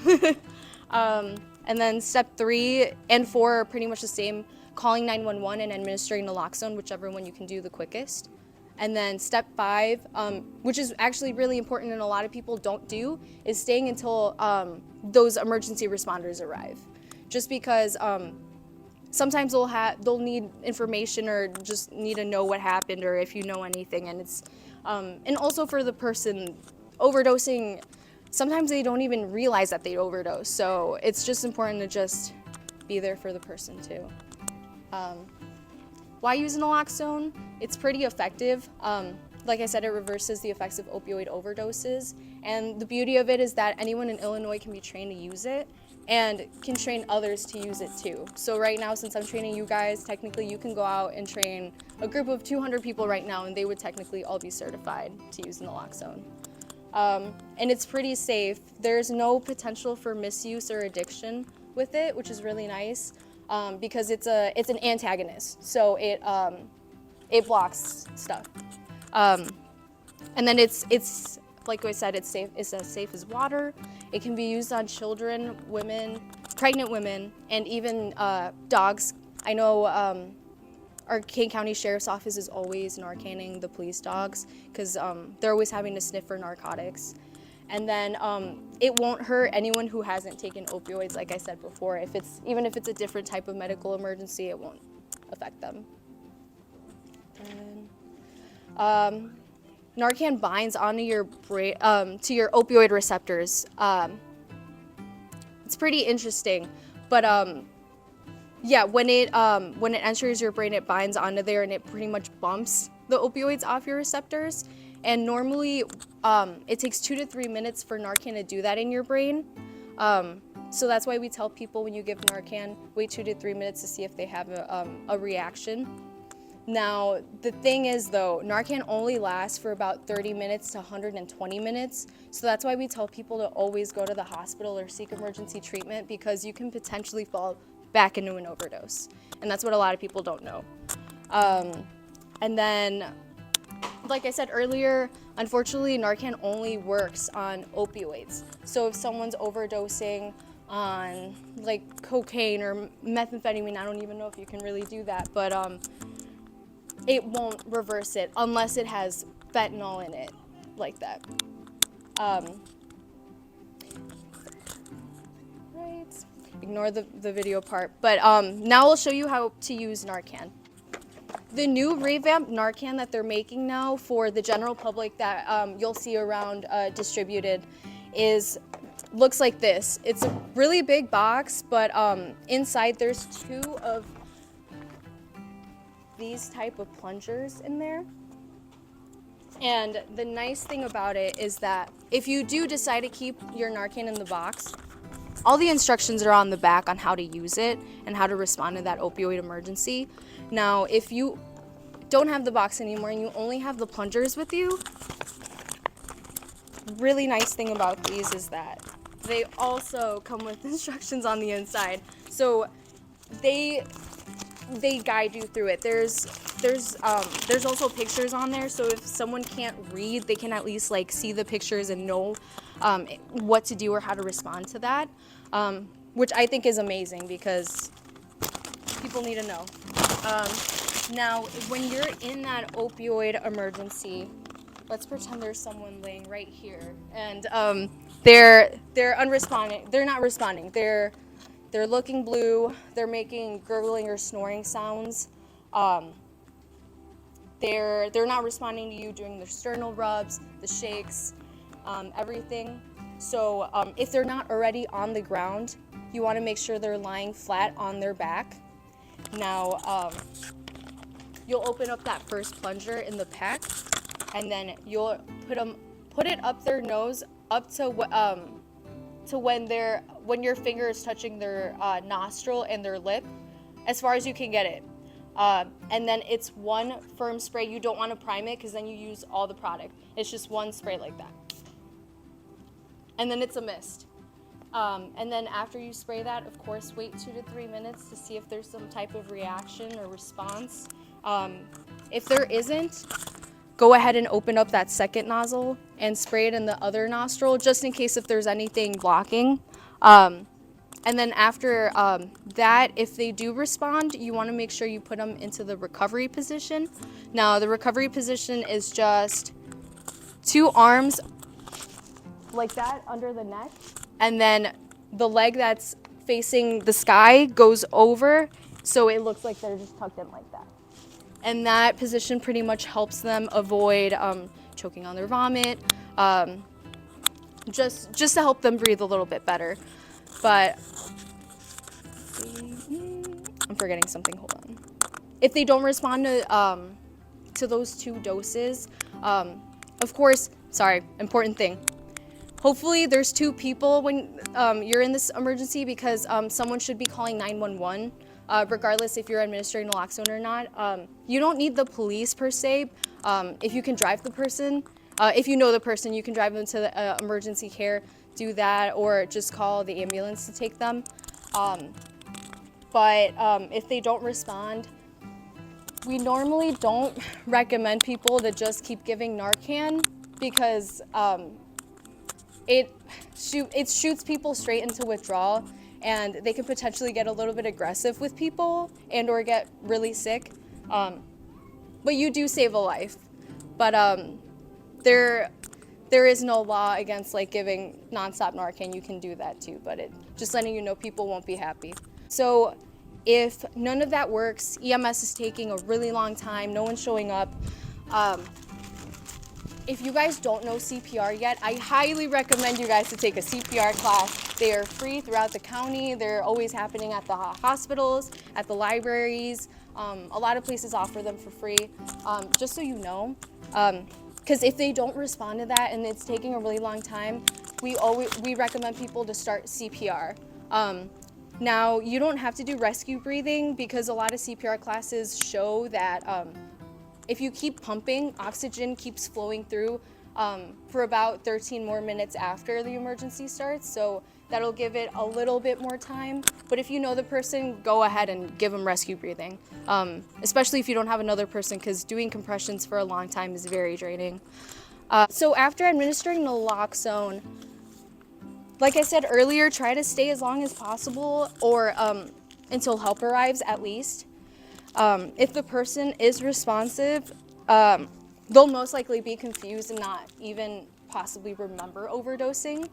And then step 3 and 4 are pretty much the same, calling 911 and administering naloxone, whichever one you can do the quickest. And then step 5, which is actually really important and a lot of people don't do, is staying until those emergency responders arrive. Just because sometimes they'll need information or just need to know what happened or if you know anything, and it's and also for the person overdosing, sometimes they don't even realize that they overdose. So it's just important to just be there for the person too. Why use naloxone? It's pretty effective. Like I said, it reverses the effects of opioid overdoses, and the beauty of it is that anyone in Illinois can be trained to use it and can train others to use it too. So right now, since I'm training you guys, technically you can go out and train a group of 200 people right now, and they would technically all be certified to use naloxone. And it's pretty safe. There's no potential for misuse or addiction with it, which is really nice, because it's an antagonist, so it blocks stuff. And then it's like I said, it's safe. It's as safe as water. It can be used on children, women, pregnant women, and even dogs. I know our Kane County Sheriff's Office is always Narcaning the police dogs because they're always having to sniff for narcotics. And then it won't hurt anyone who hasn't taken opioids, like I said before. Even if it's a different type of medical emergency, it won't affect them. And, Narcan binds onto your brain, to your opioid receptors. It's pretty interesting, but yeah, when it enters your brain, it binds onto there and it pretty much bumps the opioids off your receptors. And normally, it takes 2 to 3 minutes for Narcan to do that in your brain. So that's why we tell people when you give Narcan, wait 2 to 3 minutes to see if they have a reaction. Now, the thing is though, Narcan only lasts for about 30 minutes to 120 minutes. So that's why we tell people to always go to the hospital or seek emergency treatment, because you can potentially fall back into an overdose. And that's what a lot of people don't know. And then, like I said earlier, unfortunately, Narcan only works on opioids. So if someone's overdosing on like cocaine or methamphetamine, I don't even know if you can really do that, but it won't reverse it unless it has fentanyl in it, like that. Right, ignore the video part, but now I'll show you how to use Narcan. The new revamped Narcan that they're making now for the general public that you'll see around distributed looks like this. It's a really big box, but inside there's 2 of these type of plungers in there. And the nice thing about it is that if you do decide to keep your Narcan in the box, all the instructions are on the back on how to use it and how to respond to that opioid emergency. Now, if you don't have the box anymore and you only have the plungers with you, really nice thing about these is that they also come with instructions on the inside. So they guide you through it. There's also pictures on there, so if someone can't read, they can at least like see the pictures and know what to do or how to respond to that, which I think is amazing because people need to know. Now, when you're in that opioid emergency, let's pretend there's someone laying right here, and they're unresponding. They're not responding. They're looking blue. They're making gurgling or snoring sounds. They're not responding to you doing their sternal rubs, the shakes, everything. So if they're not already on the ground, you want to make sure they're lying flat on their back. Now, you'll open up that first plunger in the pack, and then you'll put it up their nose up to when your finger is touching their nostril and their lip, as far as you can get it. And then it's one firm spray. You don't want to prime it because then you use all the product. It's just one spray like that. And then it's a mist. And then after you spray that, of course, wait 2 to 3 minutes to see if there's some type of reaction or response. If there isn't, go ahead and open up that second nozzle and spray it in the other nostril, just in case if there's anything blocking. And then after that, if they do respond, you want to make sure you put them into the recovery position. Now, the recovery position is just 2 arms like that under the neck, and then the leg that's facing the sky goes over, so it looks like they're just tucked in like that. And that position pretty much helps them avoid choking on their vomit, just to help them breathe a little bit better. But I'm forgetting something, hold on. If they don't respond to those 2 doses, of course, important thing. Hopefully there's 2 people when you're in this emergency, because someone should be calling 911, regardless if you're administering naloxone or not. You don't need the police per se. If you can drive the person, if you know the person, you can drive them to the emergency care, do that, or just call the ambulance to take them. But if they don't respond, we normally don't recommend people to just keep giving Narcan, because it shoots people straight into withdrawal, and they can potentially get a little bit aggressive with people and or get really sick. But you do save a life. But there is no law against like giving nonstop Narcan. You can do that too, but just letting you know, people won't be happy. So if none of that works, EMS is taking a really long time, no one's showing up. If you guys don't know CPR yet, I highly recommend you guys to take a CPR class. They are free throughout the county. They're always happening at the hospitals, at the libraries. A lot of places offer them for free, just so you know. Because if they don't respond to that and it's taking a really long time, we recommend people to start CPR. Now, you don't have to do rescue breathing, because a lot of CPR classes show that if you keep pumping, oxygen keeps flowing through for about 13 more minutes after the emergency starts. So that'll give it a little bit more time. But if you know the person, go ahead and give them rescue breathing, especially if you don't have another person, because doing compressions for a long time is very draining. So after administering naloxone, like I said earlier, try to stay as long as possible, or until help arrives at least. If the person is responsive, they'll most likely be confused and not even possibly remember overdosing.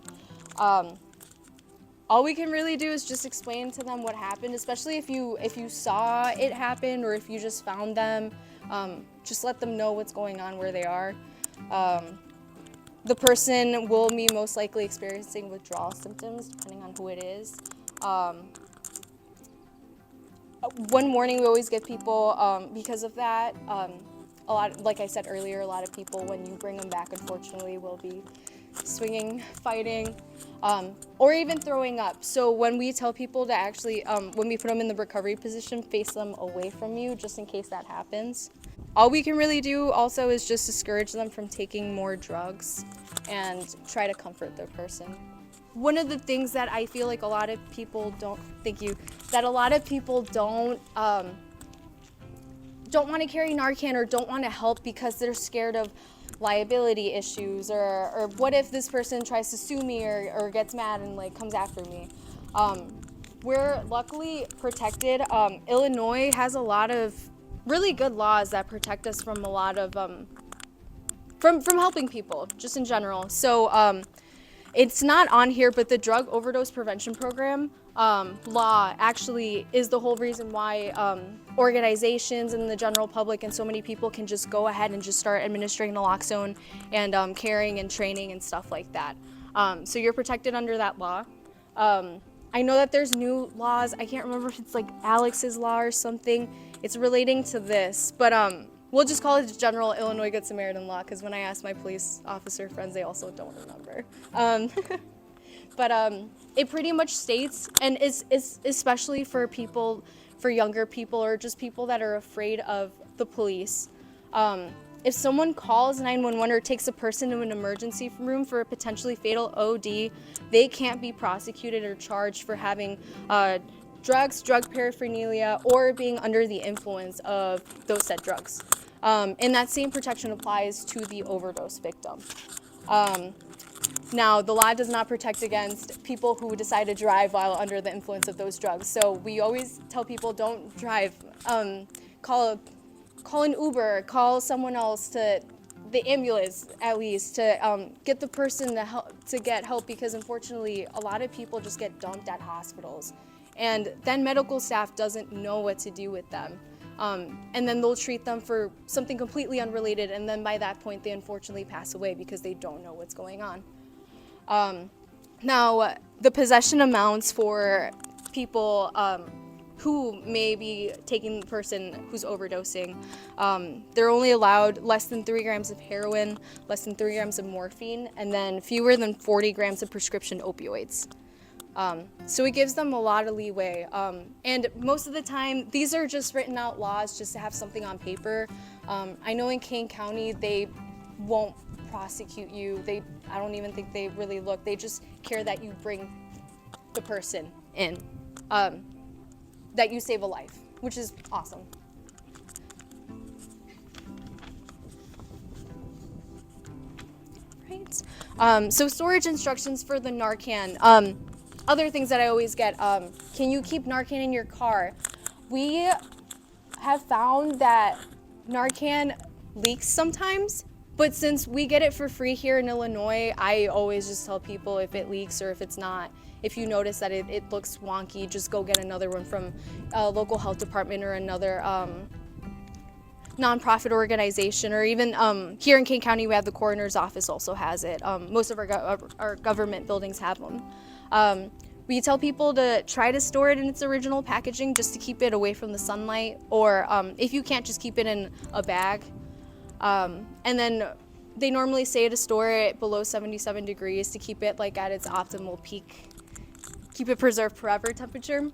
All we can really do is just explain to them what happened, especially if you saw it happen, or if you just found them. Just let them know what's going on, where they are. The person will be most likely experiencing withdrawal symptoms, depending on who it is. One warning we always give people, because of that, a lot, like I said earlier, a lot of people, when you bring them back, unfortunately, will be swinging, fighting, or even throwing up. So when we tell people to actually, when we put them in the recovery position, face them away from you, just in case that happens. All we can really do also is just discourage them from taking more drugs. and try to comfort the person. One of the things that I feel like a lot of people don't want to carry Narcan or don't want to help because they're scared of liability issues, or what if this person tries to sue me or gets mad and like comes after me. We're luckily protected. Illinois has a lot of really good laws that protect us from a lot of from helping people just in general. So it's not on here, but the drug overdose prevention program law actually is the whole reason why organizations and the general public and so many people can just go ahead and just start administering naloxone and carrying and training and stuff like that. So you're protected under that law. I know that there's new laws. I can't remember if it's like Alex's law or something. It's relating to this, but we'll just call it the General Illinois Good Samaritan Law, because when I ask my police officer friends, they also don't remember. But it pretty much states, and is especially for people, for younger people or just people that are afraid of the police. If someone calls 911 or takes a person to an emergency room for a potentially fatal OD, they can't be prosecuted or charged for having drugs, drug paraphernalia, or being under the influence of those said drugs. And that same protection applies to the overdose victim. Now, the law does not protect against people who decide to drive while under the influence of those drugs. So we always tell people, don't drive. Call an Uber, call someone else, to the ambulance at least, to get the person to get help, because unfortunately a lot of people just get dumped at hospitals, and then medical staff doesn't know what to do with them. And then they'll treat them for something completely unrelated, and then by that point they unfortunately pass away because they don't know what's going on. Now, the possession amounts for people who may be taking the person who's overdosing, they're only allowed less than 3 grams of heroin, less than 3 grams of morphine, and then fewer than 40 grams of prescription opioids. So it gives them a lot of leeway. And most of the time, these are just written out laws just to have something on paper. I know in Kane County, they won't prosecute you. I don't even think they really look. They just care that you bring the person in, that you save a life, which is awesome. Right. So storage instructions for the Narcan. Other things that I always get, can you keep Narcan in your car? We have found that Narcan leaks sometimes, but since we get it for free here in Illinois, I always just tell people if it leaks or if it's not, if you notice that it looks wonky, just go get another one from a local health department or another nonprofit organization, or even here in Kane County, we have the Coroner's office also has it. Most of our government buildings have them. We tell people to try to store it in its original packaging just to keep it away from the sunlight, or if you can't, just keep it in a bag. And then they normally say to store it below 77 degrees to keep it like at its optimal peak, keep it preserved forever temperature.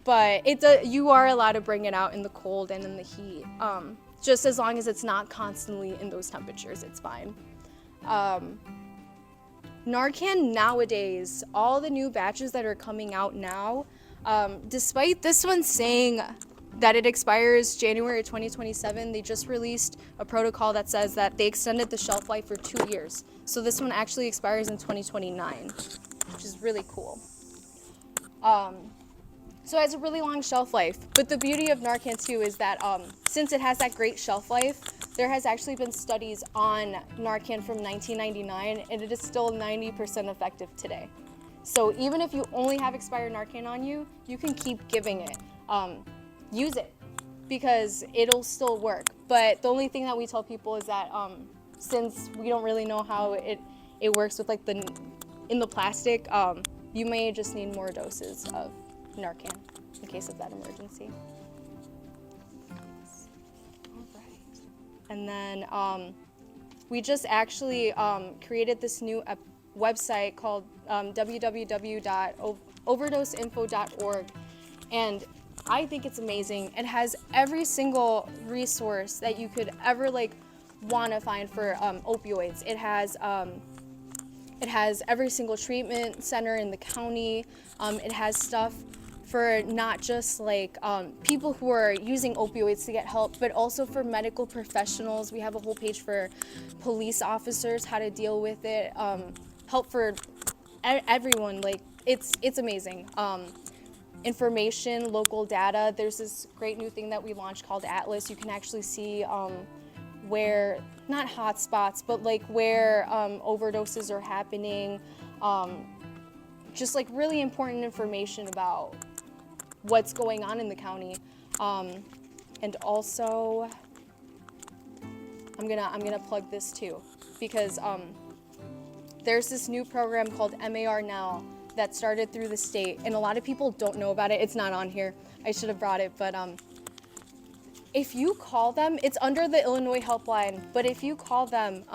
But you are allowed to bring it out in the cold and in the heat. Just as long as it's not constantly in those temperatures, it's fine. Narcan nowadays, all the new batches that are coming out now, despite this one saying that it expires January 2027, they just released a protocol that says that they extended the shelf life for 2 years. So this one actually expires in 2029, which is really cool. So it has a really long shelf life. But the beauty of Narcan too is that since it has that great shelf life, there has actually been studies on Narcan from 1999, and it is still 90% effective today. So even if you only have expired Narcan on you, you can keep giving it. Use it, because it'll still work. But the only thing that we tell people is that since we don't really know how it works with like in the plastic, you may just need more doses of Narcan in case of that emergency. All right. And then we just actually created this new website called www.overdoseinfo.org, and I think it's amazing. It has every single resource that you could ever want to find for opioids. It has every single treatment center in the county. It has stuff for not just like people who are using opioids to get help, but also for medical professionals. We have a whole page for police officers, how to deal with it, help for everyone. Like it's amazing. Information, local data. There's this great new thing that we launched called Atlas. You can actually see where, not hotspots, but like where overdoses are happening. Just like really important information about what's going on in the county. And also, I'm gonna plug this too, because there's this new program called MAR Now that started through the state, and a lot of people don't know about it. It's not on here. I should have brought it, but if you call them, it's under the Illinois helpline, but if you call them,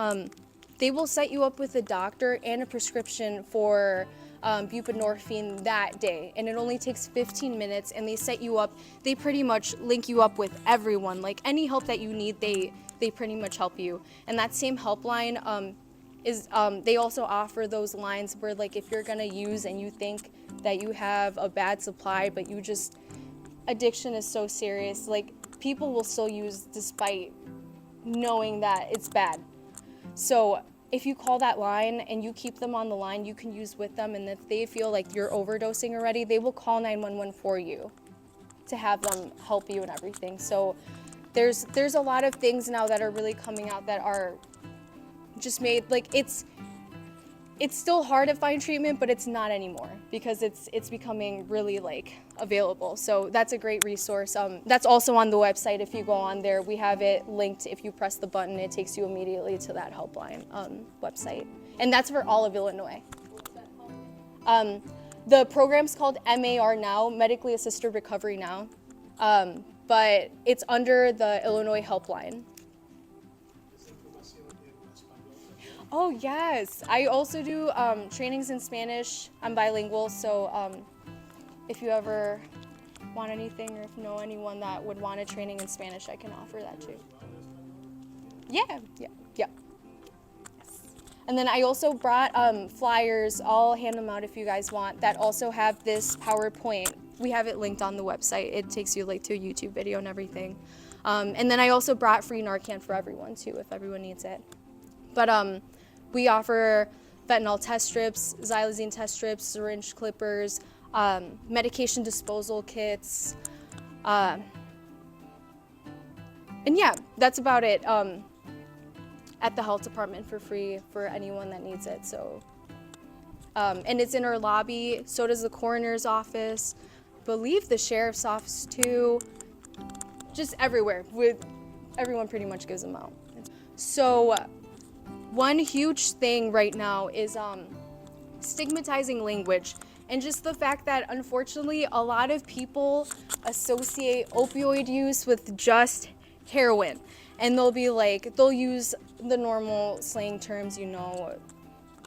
they will set you up with a doctor and a prescription for buprenorphine that day, and it only takes 15 minutes, and they set you up, they pretty much link you up with everyone. Like any help that you need, they pretty much help you. And that same helpline they also offer those lines where, like, if you're gonna use and you think that you have a bad supply, but addiction is so serious, like people will still use despite knowing that it's bad. So if you call that line and you keep them on the line, you can use with them, and if they feel like you're overdosing already, they will call 911 for you to have them help you and everything. So there's a lot of things now that are really coming out that are just made, like, it's still hard to find treatment, but it's not anymore because it's becoming really like available. So that's a great resource. That's also on the website. If you go on there, we have it linked. If you press the button, it takes you immediately to that helpline website, and that's for all of Illinois. The program's called MAR Now, Medically Assisted Recovery Now, but it's under the Illinois helpline. Oh yes, I also do trainings in Spanish. I'm bilingual, so if you ever want anything or if you know anyone that would want a training in Spanish, I can offer that too. Yeah. Yes. And then I also brought flyers. I'll hand them out if you guys want, that also have this PowerPoint. We have it linked on the website. It takes you like to a YouTube video and everything. And then I also brought free Narcan for everyone too, if everyone needs it. But we offer fentanyl test strips, xylazine test strips, syringe clippers, medication disposal kits, and yeah, that's about it. At the health department for free for anyone that needs it. So, and it's in our lobby. So does the coroner's office. Believe the sheriff's office too. Just everywhere. Everyone pretty much gives them out. So. One huge thing right now is stigmatizing language, and just the fact that unfortunately a lot of people associate opioid use with just heroin, and they'll use the normal slang terms,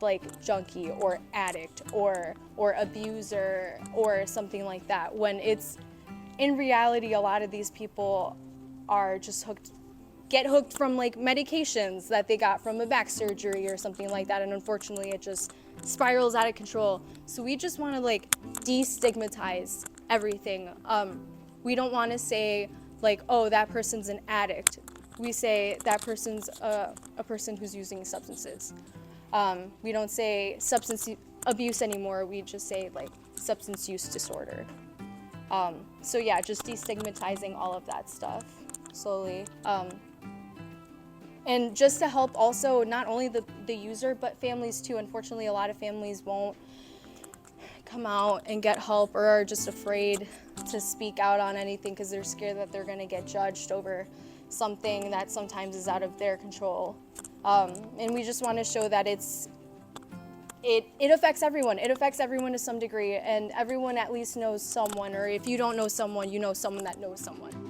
like junkie or addict or abuser or something like that, when it's in reality a lot of these people are just get hooked from like medications that they got from a back surgery or something like that, and unfortunately it just spirals out of control. So we just want to like destigmatize everything. We don't want to say like, oh, that person's an addict. We say that person's a person who's using substances. We don't say substance abuse anymore. We just say like substance use disorder. So yeah, just destigmatizing all of that stuff slowly. And just to help also not only the user, but families too. Unfortunately, a lot of families won't come out and get help, or are just afraid to speak out on anything because they're scared that they're going to get judged over something that sometimes is out of their control. And we just want to show that it affects everyone. It affects everyone to some degree, and everyone at least knows someone, or if you don't know someone, you know someone that knows someone.